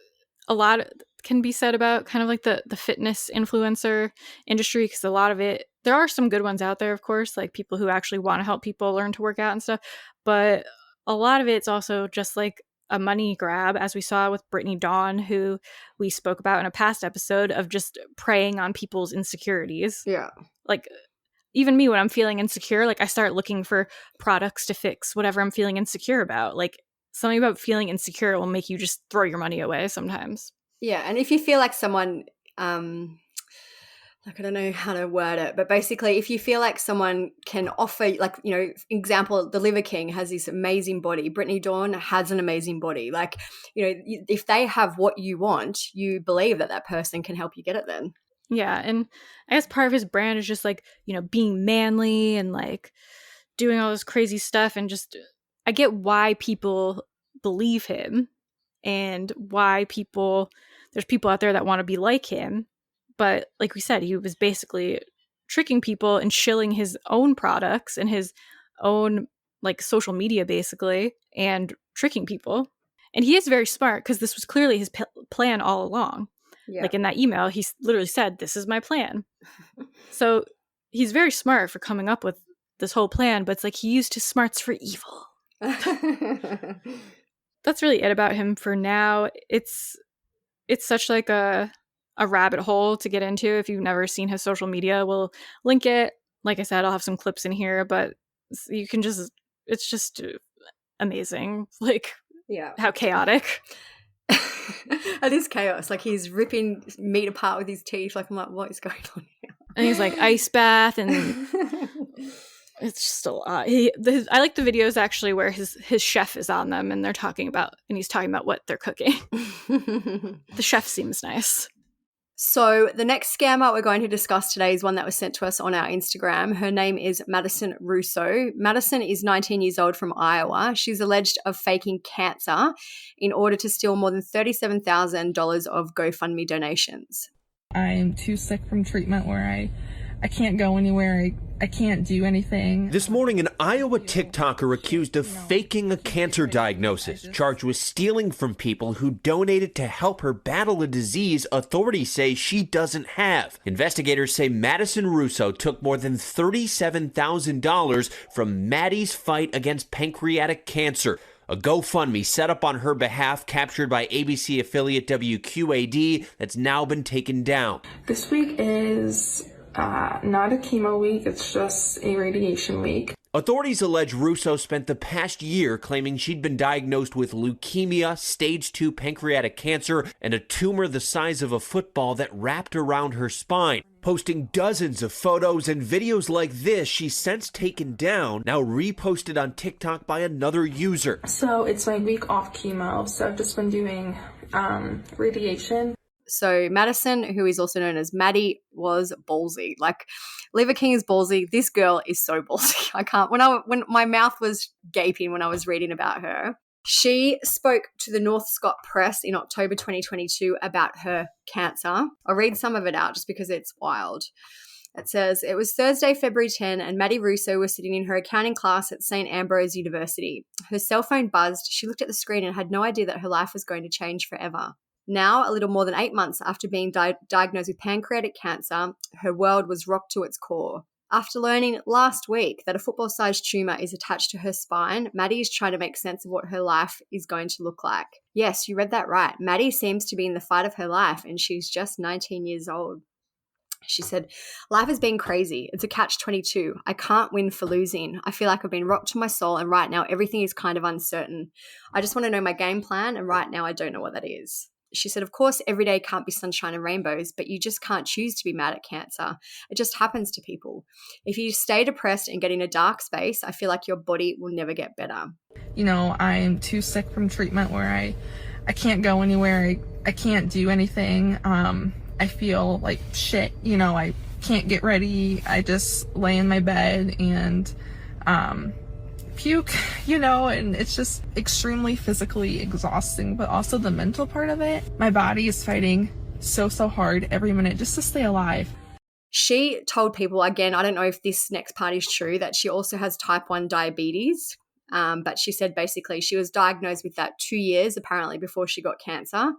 a lot can be said about kind of like the fitness influencer industry, because a lot of it, there are some good ones out there, of course, like people who actually want to help people learn to work out and stuff, but a lot of it's also just like a money grab, as we saw with Brittany Dawn, who we spoke about in a past episode, of just preying on people's insecurities. Yeah. Like, even me, when I'm feeling insecure, like I start looking for products to fix whatever I'm feeling insecure about. Like, something about feeling insecure will make you just throw your money away sometimes. Yeah, and if you feel like someone, like, I don't know how to word it, but basically if you feel like someone can offer, like, you know, example, the Liver King has this amazing body. Brittany Dawn has an amazing body. Like, you know, if they have what you want, you believe that that person can help you get it then. Yeah, and I guess part of his brand is just like, you know, being manly and like doing all this crazy stuff, and just, I get why people believe him and why there's people out there that want to be like him. But like we said, he was basically tricking people and shilling his own products and his own like social media basically, and tricking people. And he is very smart, because this was clearly his plan all along. Yeah. Like in that email, he literally said, "This is my plan." So he's very smart for coming up with this whole plan, but it's like he used his smarts for evil. That's really it about him for now. It's such like a rabbit hole to get into if you've never seen his social media. We'll link it. Like I said, I'll have some clips in here, but you can just, it's just amazing. Like, yeah, how chaotic. It is chaos. Like, he's ripping meat apart with his teeth. Like, I'm like, what is going on here? And he's like ice bath, and it's just a lot. I like the videos actually where his chef is on them, and he's talking about what they're cooking. The chef seems nice. So the next scammer we're going to discuss today is one that was sent to us on our Instagram. Her name is Madison Russo. Madison is 19 years old from Iowa. She's alleged of faking cancer in order to steal more than $37,000 of GoFundMe donations. I am too sick from treatment where I can't go anywhere. I can't do anything. This morning, an Iowa TikToker accused of faking a cancer diagnosis, charged with stealing from people who donated to help her battle a disease authorities say she doesn't have. Investigators say Madison Russo took more than $37,000 from Maddie's fight against pancreatic cancer, A GoFundMe set up on her behalf, captured by ABC affiliate WQAD, that's now been taken down. This week is not a chemo week, it's just a radiation week. Authorities allege Russo spent the past year claiming she'd been diagnosed with leukemia, stage 2 pancreatic cancer, and a tumor the size of a football that wrapped around her spine. Posting dozens of photos and videos like this she's since taken down, now reposted on TikTok by another user. So it's my week off chemo, so I've just been doing radiation. So Madison, who is also known as Maddie, was ballsy. Like, Liver King is ballsy. This girl is so ballsy. I can't. When my mouth was gaping when I was reading about her. She spoke to the North Scott Press in October 2022 about her cancer. I'll read some of it out just because it's wild. It says, it was Thursday, February 10, and Maddie Russo was sitting in her accounting class at St. Ambrose University. Her cell phone buzzed. She looked at the screen and had no idea that her life was going to change forever. Now, a little more than 8 months after being diagnosed with pancreatic cancer, her world was rocked to its core. After learning last week that a football-sized tumor is attached to her spine, Maddie is trying to make sense of what her life is going to look like. Yes, you read that right. Maddie seems to be in the fight of her life, and she's just 19 years old. She said, life has been crazy. It's a catch-22. I can't win for losing. I feel like I've been rocked to my soul, and right now everything is kind of uncertain. I just want to know my game plan, and right now I don't know what that is. She said, of course, every day can't be sunshine and rainbows, but you just can't choose to be mad at cancer. It just happens to people. If you stay depressed and get in a dark space, I feel like your body will never get better. You know, I'm too sick from treatment where I can't go anywhere. I can't do anything. I feel like shit. You know, I can't get ready. I just lay in my bed and puke, you know, and it's just extremely physically exhausting, but also the mental part of it. My body is fighting so hard every minute just to stay alive. She told people, again, I don't know if this next part is true, that she also has type 1 diabetes. But she said basically she was diagnosed with that 2 years apparently before she got cancer.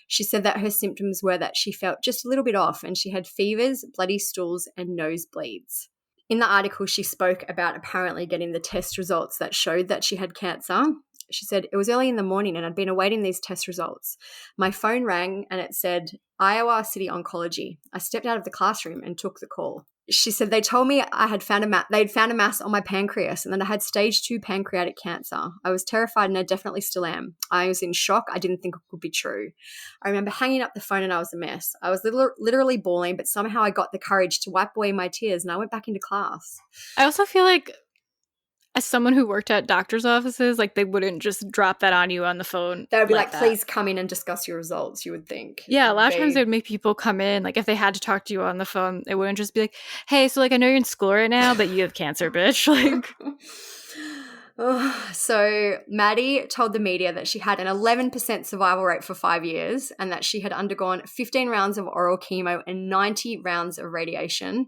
She said that her symptoms were that she felt just a little bit off and she had fevers, bloody stools, and nosebleeds. In the article, she spoke about apparently getting the test results that showed that she had cancer. She said, it was early in the morning and I'd been awaiting these test results. My phone rang and it said, Iowa City Oncology. I stepped out of the classroom and took the call. She said they told me they'd found a mass on my pancreas and that I had stage 2 pancreatic cancer. I was terrified and I definitely still am. I was in shock. I didn't think it could be true. I remember hanging up the phone and I was a mess. I was literally bawling, but somehow I got the courage to wipe away my tears and I went back into class. I also feel like as someone who worked at doctor's offices, like they wouldn't just drop that on you on the phone. They would be like please come in and discuss your results, you would think. Yeah, a lot of times they would make people come in. Like if they had to talk to you on the phone, they wouldn't just be like, hey, so like I know you're in school right now, but you have cancer, bitch. Like So Maddie told the media that she had an 11% survival rate for 5 years and that she had undergone 15 rounds of oral chemo and 90 rounds of radiation.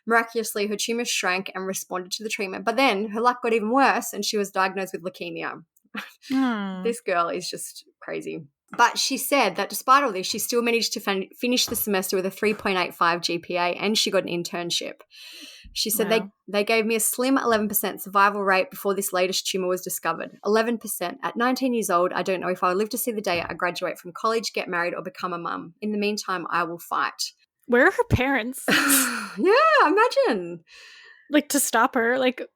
Miraculously, her tumor shrank and responded to the treatment. But then her luck got even worse and she was diagnosed with leukemia. This girl is just crazy. But she said that despite all this, she still managed to finish the semester with a 3.85 GPA and she got an internship. She said they gave me a slim 11% survival rate before this latest tumor was discovered. 11%. At 19 years old, I don't know if I'll live to see the day I graduate from college, get married, or become a mum. In the meantime, I will fight. Where are her parents? Yeah, imagine. Like to stop her. Like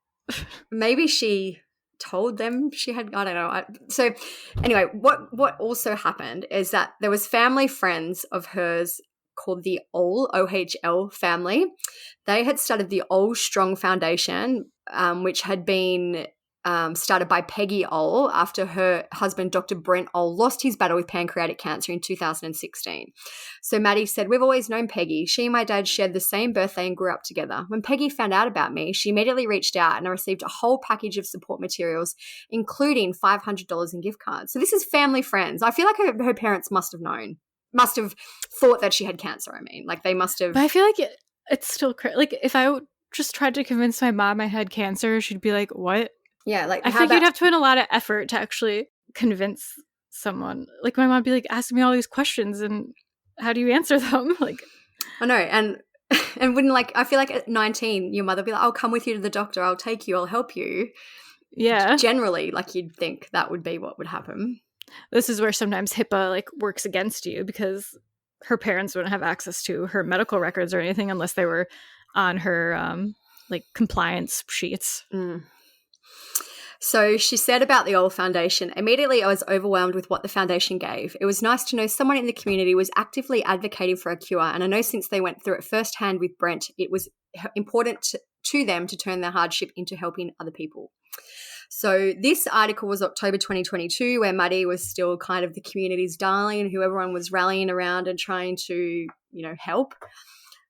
maybe she told them she had, I don't know. So anyway, what also happened is that there was family friends of hers called the OHL family. They had started the Ole Strong Foundation, which had been started by Peggy Ole after her husband, Dr. Brent Ole, lost his battle with pancreatic cancer in 2016. So Maddie said, we've always known Peggy. She and my dad shared the same birthday and grew up together. When Peggy found out about me, she immediately reached out and I received a whole package of support materials, including $500 in gift cards. So this is family friends. I feel like her parents must have thought that she had cancer. I mean, like they must have. But I feel like it's still like if I just tried to convince my mom I had cancer, she'd be like, what? Yeah, like I think you'd have to put in a lot of effort to actually convince someone. Like my mom would be like asking me all these questions and how do you answer them? Like I know, and wouldn't like I feel like at 19 your mother would be like, I'll come with you to the doctor, I'll take you, I'll help you. Yeah. Generally, like you'd think that would be what would happen. This is where sometimes HIPAA like works against you because her parents wouldn't have access to her medical records or anything unless they were on her like compliance sheets. So she said about the old foundation, immediately I was overwhelmed with what the foundation gave. It was nice to know someone in the community was actively advocating for a cure. And I know since they went through it firsthand with Brent, it was important to them to turn their hardship into helping other people. So this article was October 2022, where Maddie was still kind of the community's darling, who everyone was rallying around and trying to, help.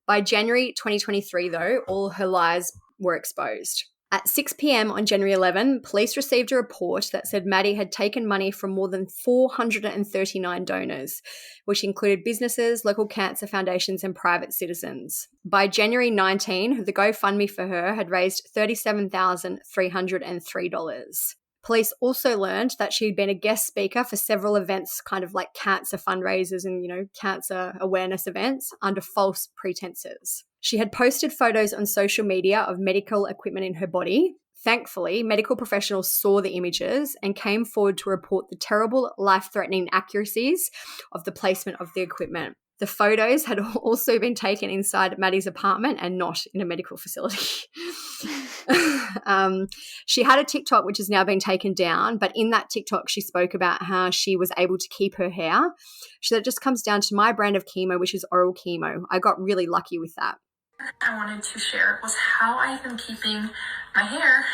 By January 2023, though, all her lies were exposed. At 6 p.m. on January 11, police received a report that said Maddie had taken money from more than 439 donors, which included businesses, local cancer foundations, and private citizens. By January 19, the GoFundMe for her had raised $37,303. Police also learned that she'd been a guest speaker for several events, kind of like cancer fundraisers and, cancer awareness events under false pretenses. She had posted photos on social media of medical equipment in her body. Thankfully, medical professionals saw the images and came forward to report the terrible, life-threatening inaccuracies of the placement of the equipment. The photos had also been taken inside Maddie's apartment and not in a medical facility. She had a TikTok which has now been taken down, but in that TikTok she spoke about how she was able to keep her hair. She said it just comes down to my brand of chemo, which is oral chemo. I got really lucky with that. I wanted to share was how I've been keeping my hair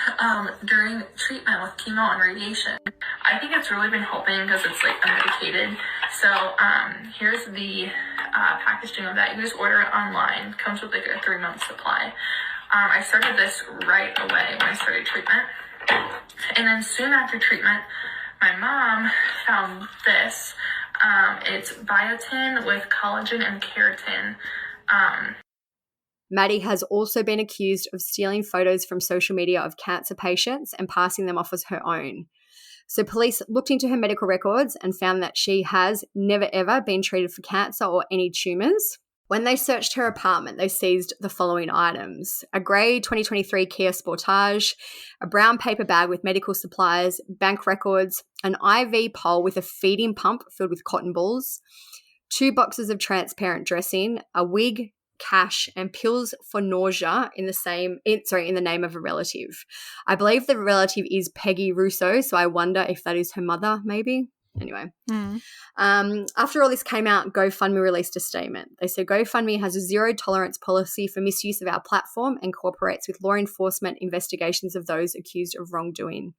during treatment with chemo and radiation. I think it's really been helping because it's like unmedicated. So here's the packaging of that. You just order it online. It comes with like a 3-month supply. I started this right away when I started treatment. And then soon after treatment, my mom found this. It's biotin with collagen and keratin. Maddie has also been accused of stealing photos from social media of cancer patients and passing them off as her own. So police looked into her medical records and found that she has never ever been treated for cancer or any tumours. When they searched her apartment, they seized the following items: a grey 2023 Kia Sportage, a brown paper bag with medical supplies, bank records, an IV pole with a feeding pump filled with cotton balls, 2 boxes of transparent dressing, a wig, cash, and pills for nausea in the name of a relative. I believe the relative is Peggy Russo, so I wonder if that is her mother, maybe. Anyway, after all this came out, GoFundMe released a statement. They said GoFundMe has a zero tolerance policy for misuse of our platform and cooperates with law enforcement investigations of those accused of wrongdoing.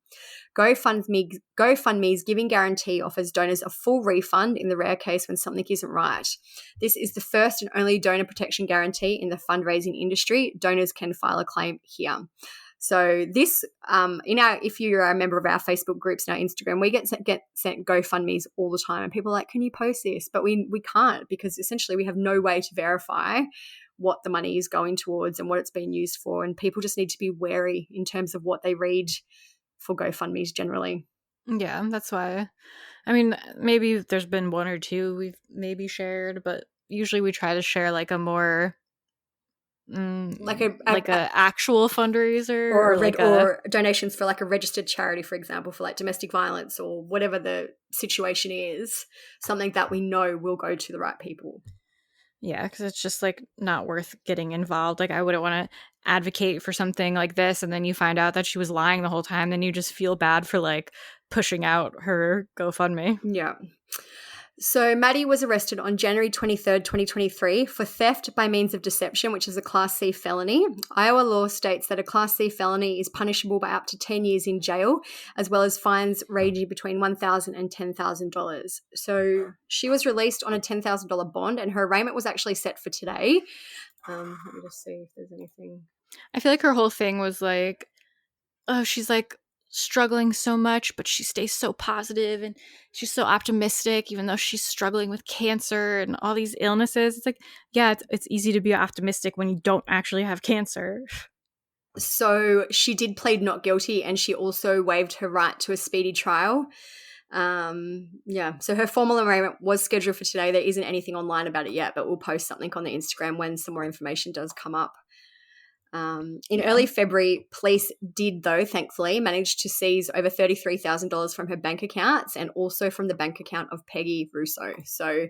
GoFundMe's giving guarantee offers donors a full refund in the rare case when something isn't right. This is the first and only donor protection guarantee in the fundraising industry. Donors can file a claim here. So this, if you're a member of our Facebook groups and our Instagram, we get sent GoFundMes all the time, and people are like, "Can you post this?" But we can't, because essentially we have no way to verify what the money is going towards and what it's being used for, and people just need to be wary in terms of what they read for GoFundMes generally. Yeah, that's why. I mean, maybe there's been one or two we've maybe shared, but usually we try to share like a more like a actual fundraiser or donations for like a registered charity, for example, for like domestic violence or whatever the situation is, something that we know will go to the right people. Yeah, because it's just like not worth getting involved. Like I wouldn't want to advocate for something like this and then you find out that she was lying the whole time, then you just feel bad for like pushing out her GoFundMe. Yeah. So Maddie was arrested on January 23rd, 2023 for theft by means of deception, which is a Class C felony. Iowa law states that a Class C felony is punishable by up to 10 years in jail, as well as fines ranging between $1,000 and $10,000. So she was released on a $10,000 bond, and her arraignment was actually set for today. Let me just see if there's anything. I feel like her whole thing was like, oh, she's like struggling so much, but she stays so positive and she's so optimistic even though she's struggling with cancer and all these illnesses. It's like, yeah, it's easy to be optimistic when you don't actually have cancer. So she did plead not guilty, and she also waived her right to a speedy trial. So her formal arraignment was scheduled for today. There isn't anything online about it yet, but we'll post something on the Instagram when some more information does come up. In early February, police did, though, thankfully, manage to seize over $33,000 from her bank accounts and also from the bank account of Peggy Russo. So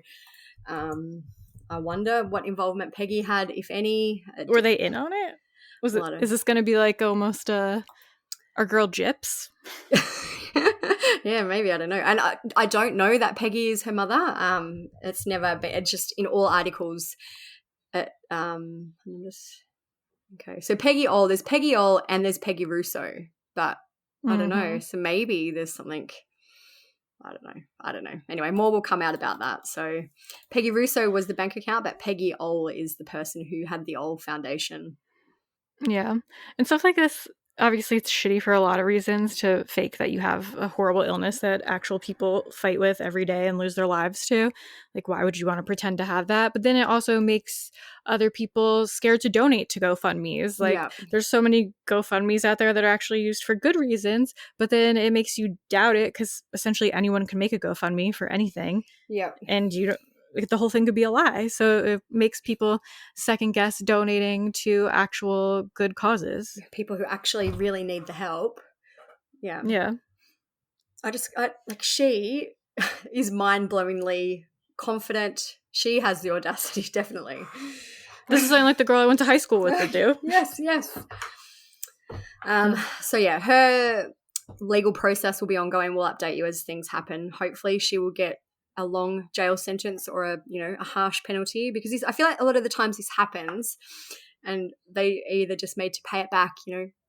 I wonder what involvement Peggy had, if any. Were they in on it? Is this going to be like almost our girl Gyps? Yeah, maybe, I don't know. And I don't know that Peggy is her mother. It's never been, it's just in all articles. Okay, so Peggy Oll, there's Peggy Oll and there's Peggy Russo, but I don't know. So maybe there's something, I don't know. Anyway, more will come out about that. So Peggy Russo was the bank account, but Peggy Oll is the person who had the Oll Foundation. Yeah. And stuff like this, obviously it's shitty for a lot of reasons to fake that you have a horrible illness that actual people fight with every day and lose their lives to. Like, why would you want to pretend to have that? But then it also makes other people scared to donate to GoFundMes. Like, there's so many GoFundMes out there that are actually used for good reasons, but then it makes you doubt it because essentially anyone can make a GoFundMe for anything. Yeah. And you don't, the whole thing could be a lie. So it makes people second guess donating to actual good causes. People who actually really need the help. Yeah. Yeah. She is mind-blowingly confident. She has the audacity, definitely. This is something like the girl I went to high school with would do. Yes. So yeah, her legal process will be ongoing. We'll update you as things happen. Hopefully she will get a long jail sentence or a harsh penalty, because I feel like a lot of the times this happens and they either just made to pay it back,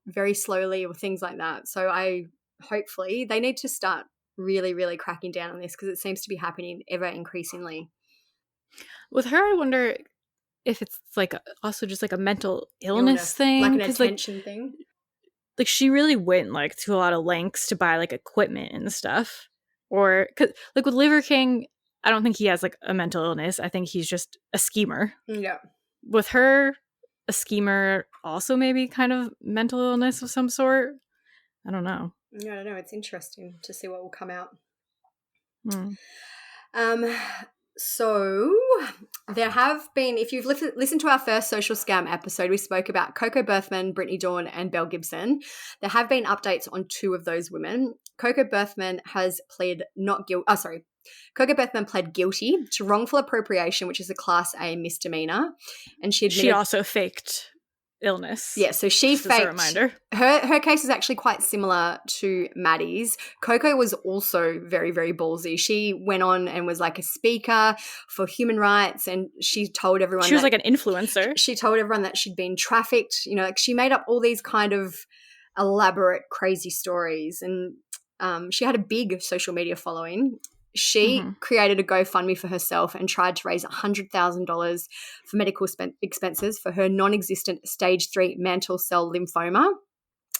very slowly or things like that. So hopefully they need to start really, really cracking down on this, because it seems to be happening ever increasingly. With her, I wonder if it's like also just like a mental illness thing, like an attention thing. Like she really went like to a lot of lengths to buy like equipment and stuff. Or, cause, like with Liver King, I don't think he has like a mental illness. I think he's just a schemer. Yeah. With her, a schemer also maybe kind of mental illness of some sort. I don't know. I don't know. It's interesting to see what will come out. So there have been, if you've listened to our first social scam episode, we spoke about Coco Berthman, Brittany Dawn, and Belle Gibson. There have been updates on 2 of those women. Coco Berthman Coco Berthman pled guilty to wrongful appropriation, which is a Class A misdemeanor, and she also faked illness. Yeah, so she faked. As a reminder, her case is actually quite similar to Maddie's. Coco was also very, very ballsy. She went on and was like a speaker for human rights, and she told everyone she was like an influencer. She told everyone that she'd been trafficked. Like she made up all these kind of elaborate, crazy stories, and she had a big social media following. She created a GoFundMe for herself and tried to raise $100,000 for medical expenses for her non-existent stage 3 mantle cell lymphoma.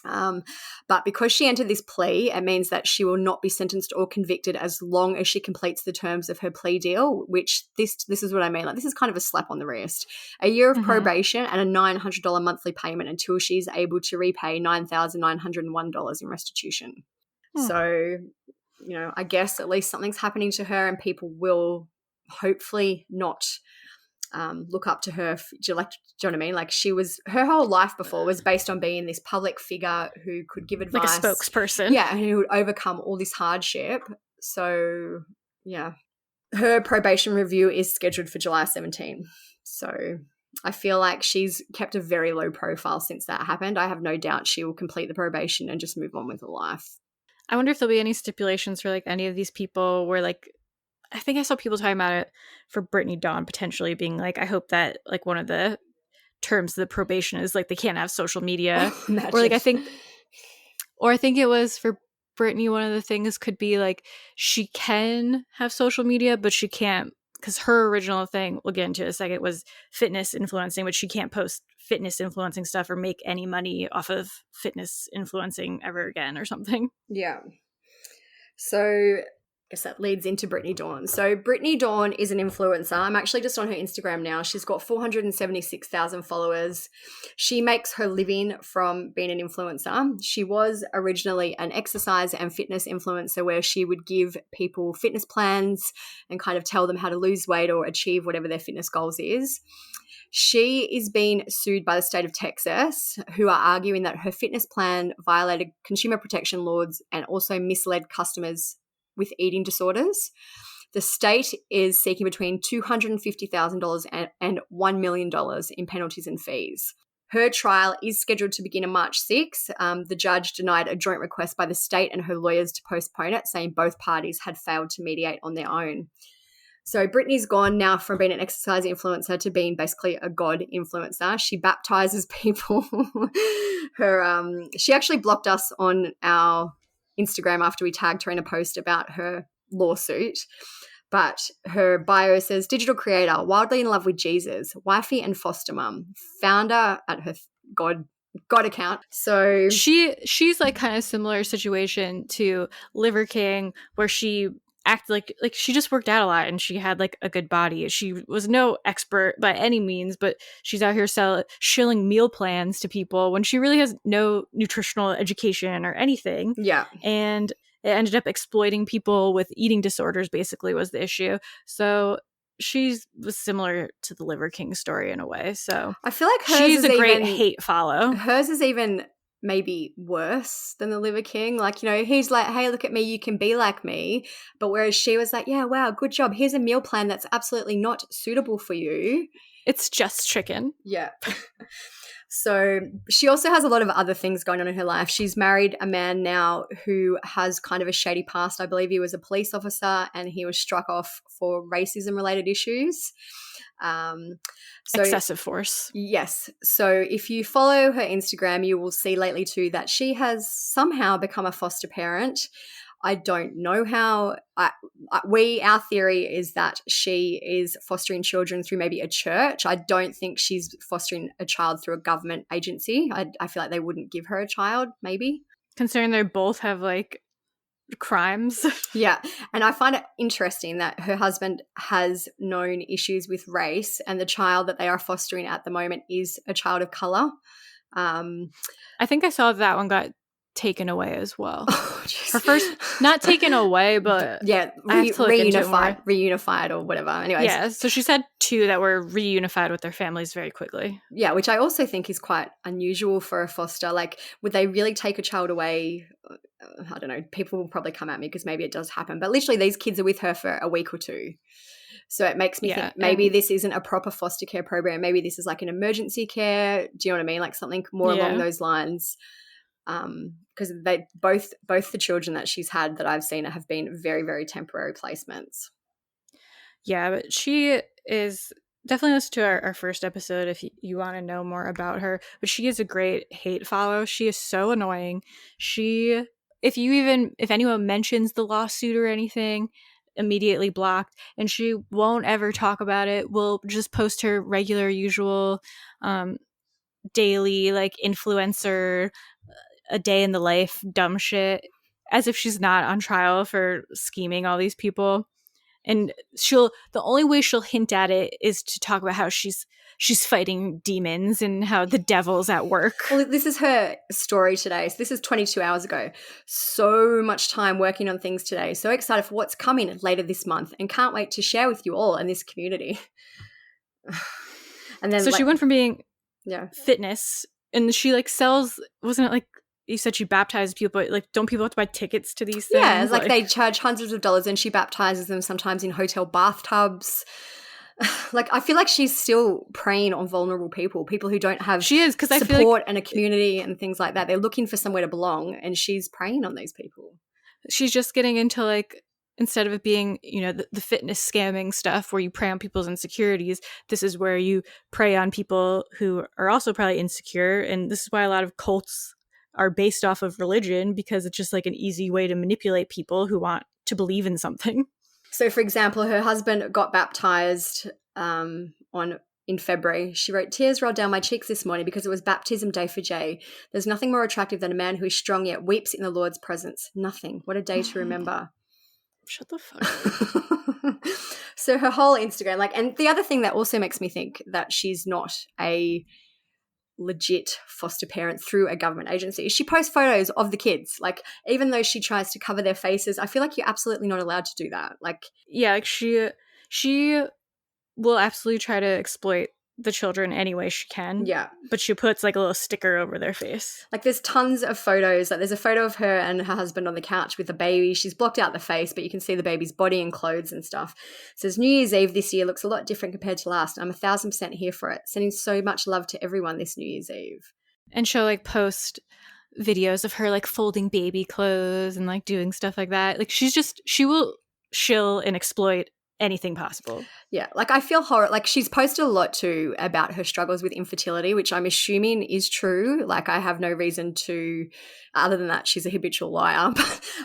But because she entered this plea, it means that she will not be sentenced or convicted as long as she completes the terms of her plea deal, which this is what I mean. Like, this is kind of a slap on the wrist. A year of probation and a $900 monthly payment until she's able to repay $9,901 in restitution. So, I guess at least something's happening to her, and people will hopefully not look up to her. Do you know what I mean? Like, her whole life before was based on being this public figure who could give advice. Like a spokesperson. Yeah, and who would overcome all this hardship. So, yeah. Her probation review is scheduled for July 17. So I feel like she's kept a very low profile since that happened. I have no doubt she will complete the probation and just move on with her life. I wonder if there'll be any stipulations for like any of these people where like, I think I saw people talking about it for Brittany Dawn potentially being like, I hope that like one of the terms of the probation is like they can't have social media. Or like I think it was for Brittany, one of the things could be like she can have social media, but she can't, because her original thing, we'll get into in a second, was fitness influencing, but she can't post fitness influencing stuff or make any money off of fitness influencing ever again or something. Yeah. So guess that leads into Brittany Dawn. So Brittany Dawn is an influencer. I'm actually just on her Instagram now. She's got 476,000 followers. She makes her living from being an influencer. She was originally an exercise and fitness influencer where she would give people fitness plans and kind of tell them how to lose weight or achieve whatever their fitness goals is. She is being sued by the state of Texas, who are arguing that her fitness plan violated consumer protection laws and also misled customers with eating disorders. The state is seeking between $250,000 and $1 million in penalties and fees. Her trial is scheduled to begin on March 6. The judge denied a joint request by the state and her lawyers to postpone it, saying both parties had failed to mediate on their own. So Brittany's gone now from being an exercise influencer to being basically a god influencer. She baptizes people. She actually blocked us on our Instagram after we tagged her in a post about her lawsuit. But her bio says, digital creator, wildly in love with Jesus, wifey and foster mum, founder at her God account. So she's like kind of similar situation to Liver King, where she acted like she just worked out a lot and she had like a good body. She was no expert by any means, but she's out here shilling meal plans to people when she really has no nutritional education or anything. Yeah. And it ended up exploiting people with eating disorders, basically, was the issue. So she was similar to the Liver King story in a way. So I feel like hers she's is a great even, hate follow. Hers is even maybe worse than the Liver King. Like, you know, he's like, hey, look at me, you can be like me. But whereas she was like, yeah, wow, good job. Here's a meal plan that's absolutely not suitable for you. It's just chicken. Yeah. So she also has a lot of other things going on in her life. She's married a man now who has kind of a shady past. I believe he was a police officer and he was struck off for racism-related issues. Excessive force. Yes. So if you follow her Instagram, you will see lately too that she has somehow become a foster parent. I don't know how. Our theory is that she is fostering children through maybe a church. I don't think she's fostering a child through a government agency. I feel like they wouldn't give her a child, maybe. Considering they both have like crimes. Yeah. And I find it interesting that her husband has known issues with race and the child that they are fostering at the moment is a child of color. I think I saw that one got taken away as well. Her first, not taken away, but yeah, reunified or whatever. Anyways, yeah. So she's had two that were reunified with their families very quickly. Yeah, which I also think is quite unusual for a foster. Like, would they really take a child away? I don't know. People will probably come at me because maybe it does happen, but literally these kids are with her for a week or two. So it makes me think maybe this isn't a proper foster care program. Maybe this is like an emergency care. Do you know what I mean? Like something more along those lines. Because they both the children that she's had that I've seen have been very, very temporary placements. Yeah, but she is definitely listen to our first episode if you want to know more about her. But she is a great hate follow. She is so annoying. If anyone mentions the lawsuit or anything, immediately blocked, and she won't ever talk about it. We'll just post her regular, usual, daily like influencer. A day in the life dumb shit, as if she's not on trial for scheming all these people. And the only way she'll hint at it is to talk about how she's fighting demons and how the devil's at work. Well, this is her story today. So this is 22 hours ago. So much time working on things today. So excited for what's coming later this month and can't wait to share with you all in this community. And then so she went from being fitness and she like sells, wasn't it like you said she baptized people, but like don't people have to buy tickets to these things? Yeah, it's like they charge hundreds of dollars and she baptizes them sometimes in hotel bathtubs. Like I feel like she's still preying on vulnerable people who don't have because I support feel like and a community and things like that. They're looking for somewhere to belong and she's preying on these people. She's just getting into like, instead of it being, you know, the fitness scamming stuff where you prey on people's insecurities, this is where you prey on people who are also probably insecure. And this is why a lot of cults are based off of religion, because it's just like an easy way to manipulate people who want to believe in something. So, for example, her husband got baptized in February. She wrote, "Tears rolled down my cheeks this morning because it was baptism day for Jay. There's nothing more attractive than a man who is strong yet weeps in the Lord's presence. Nothing. What a day to remember." Shut the fuck up. So her whole Instagram, like, and the other thing that also makes me think that she's not a legit foster parent through a government agency, she posts photos of the kids. Like, even though she tries to cover their faces, I feel like you're absolutely not allowed to do that. Like, yeah, like she will absolutely try to exploit the children any way she can. Yeah. But she puts like a little sticker over their face. Like, there's tons of photos. Like, there's a photo of her and her husband on the couch with a baby. She's blocked out the face, but you can see the baby's body and clothes and stuff. It says, New Year's Eve this year looks a lot different compared to last. I'm 1,000% here for it. Sending so much love to everyone this New Year's Eve. And she'll like post videos of her like folding baby clothes and like doing stuff like that. Like, she will shill and exploit anything possible. Yeah, like, I feel horror. Like, she's posted a lot too about her struggles with infertility, which I'm assuming is true. Like, I have no reason to, other than that she's a habitual liar,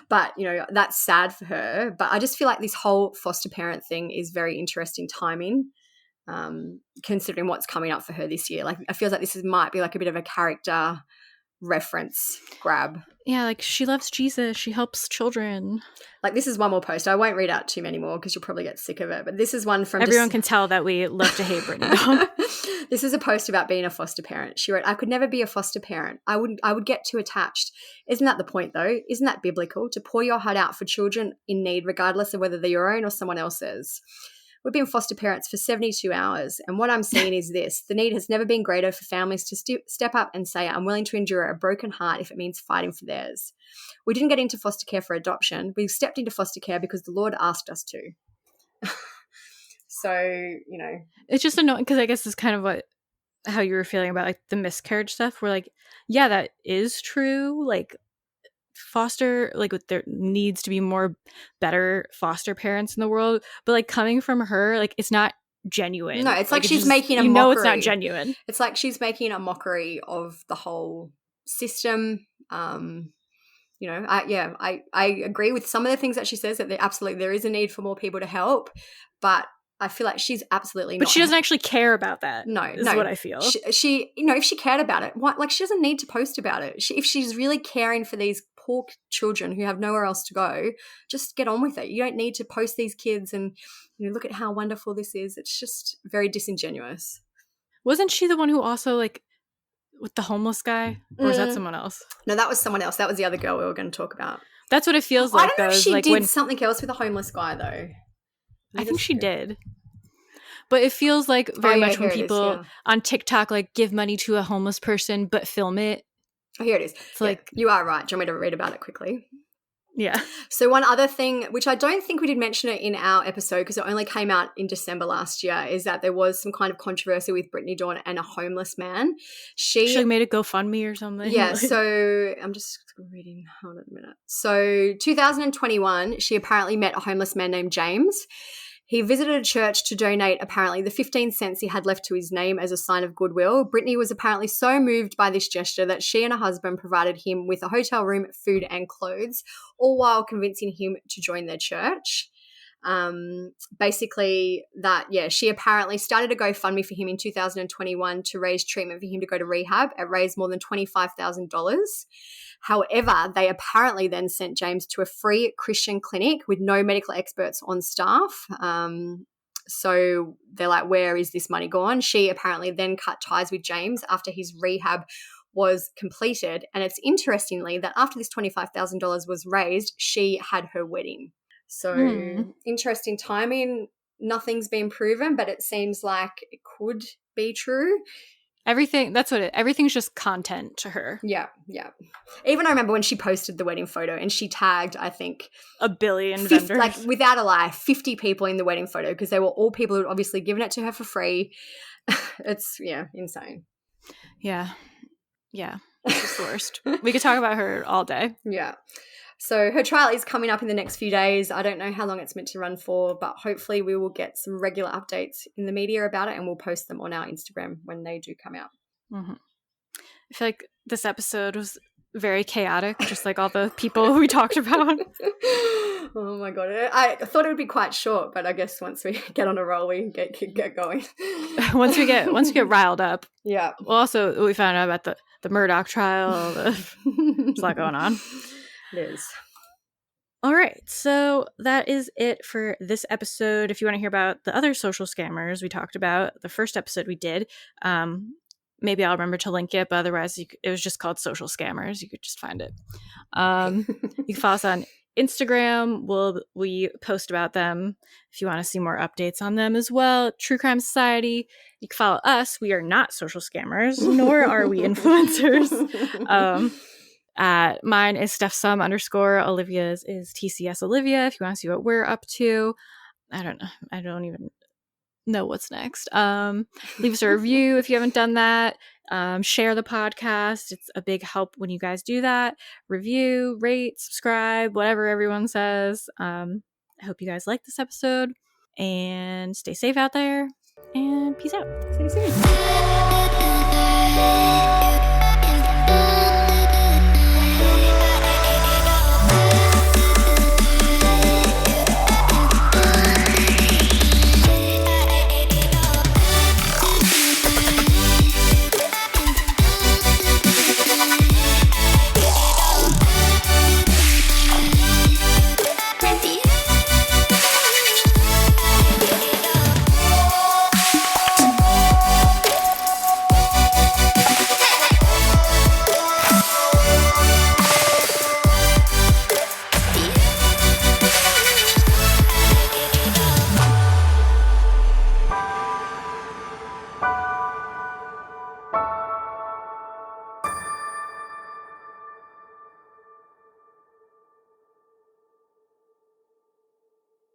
but you know, that's sad for her. But I just feel like this whole foster parent thing is very interesting timing, considering what's coming up for her this year. Like, I feel like might be like a bit of a character reference grab. Yeah, like, she loves Jesus. She helps children. Like, this is one more post. I won't read out too many more because you'll probably get sick of it. But this is one from... Everyone can tell that we love to hate Brittany. This is a post about being a foster parent. She wrote, I could never be a foster parent. I would get too attached. Isn't that the point, though? Isn't that biblical? To pour your heart out for children in need, regardless of whether they're your own or someone else's. We've been foster parents for 72 hours, and what I'm seeing is this. The need has never been greater for families to step up and say, I'm willing to endure a broken heart if it means fighting for theirs. We didn't get into foster care for adoption. We stepped into foster care because the Lord asked us to. So, you know. It's just annoying because I guess it's kind of how you were feeling about like the miscarriage stuff. We're like, yeah, that is true. Like, foster, like, there needs to be more better foster parents in the world, but like, coming from her, like, it's not genuine. No, it's like she's making a mockery. You know, it's not genuine. It's like she's making a mockery of the whole system. You know, I agree with some of the things that she says, that there is a need for more people to help, but I feel like she's absolutely not. But she doesn't actually care about that. No, is what I feel. She, you know, if she cared about it, what? Like, she doesn't need to post about it. If she's really caring for these poor children who have nowhere else to go, just get on with it. You don't need to post these kids and, you know, look at how wonderful this is. It's just very disingenuous. Wasn't she the one who also, like, with the homeless guy? Or was that someone else? No, that was someone else. That was the other girl we were going to talk about. That's what it feels like. I don't know if she did something else with a homeless guy, though. I think she did. But it feels like very much when people on TikTok like give money to a homeless person but film it. Oh, here it is. It's like, you are right. Do you want me to read about it quickly? Yeah. So one other thing, which I don't think we did mention it in our episode because it only came out in December last year, is that there was some kind of controversy with Brittany Dawn and a homeless man. She made a GoFundMe or something. Yeah, so I'm just reading. Hold on a minute. So 2021, she apparently met a homeless man named James. He visited a church to donate, apparently, the 15 cents he had left to his name as a sign of goodwill. Brittany was apparently so moved by this gesture that she and her husband provided him with a hotel room, food, and clothes, all while convincing him to join their church. Basically, she apparently started a GoFundMe for him in 2021 to raise treatment for him to go to rehab. It raised more than $25,000. However, they apparently then sent James to a free Christian clinic with no medical experts on staff. So they're like, where is this money gone? She apparently then cut ties with James after his rehab was completed. And it's interestingly that after this $25,000 was raised, she had her wedding. So interesting timing. Nothing's been proven, but it seems like it could be true. Everything's just content to her. Yeah. Even I remember when she posted the wedding photo and she tagged, I think, a billion vendors. Like, without a lie, 50 people in the wedding photo because they were all people who had obviously given it to her for free. It's, insane. Yeah. It's the worst. We could talk about her all day. Yeah. So her trial is coming up in the next few days. I don't know how long it's meant to run for, but hopefully we will get some regular updates in the media about it and we'll post them on our Instagram when they do come out. Mm-hmm. I feel like this episode was very chaotic, just like all the people we talked about. Oh my God. I thought it would be quite short, but I guess once we get on a roll, we get going. once we get riled up. Yeah. Well, also we found out about the Murdoch trial. There's a lot going on. It is. All right, so that is it for this episode. If you want to hear about the other social scammers we talked about, the first episode we did, maybe I'll remember to link it, but otherwise it was just called Social Scammers. You could just find it. You can follow us on Instagram. We post about them if you want to see more updates on them as well. True Crime Society. You can follow us. We are not social scammers, nor are we influencers. Mine is Steph_Sum_. Olivia's is TCS Olivia. If you want to see what we're up to, I don't know. I don't even know what's next. Leave us a review if you haven't done that. Share the podcast. It's a big help when you guys do that. Review, rate, subscribe, whatever everyone says. I hope you guys like this episode and stay safe out there and peace out. See you soon.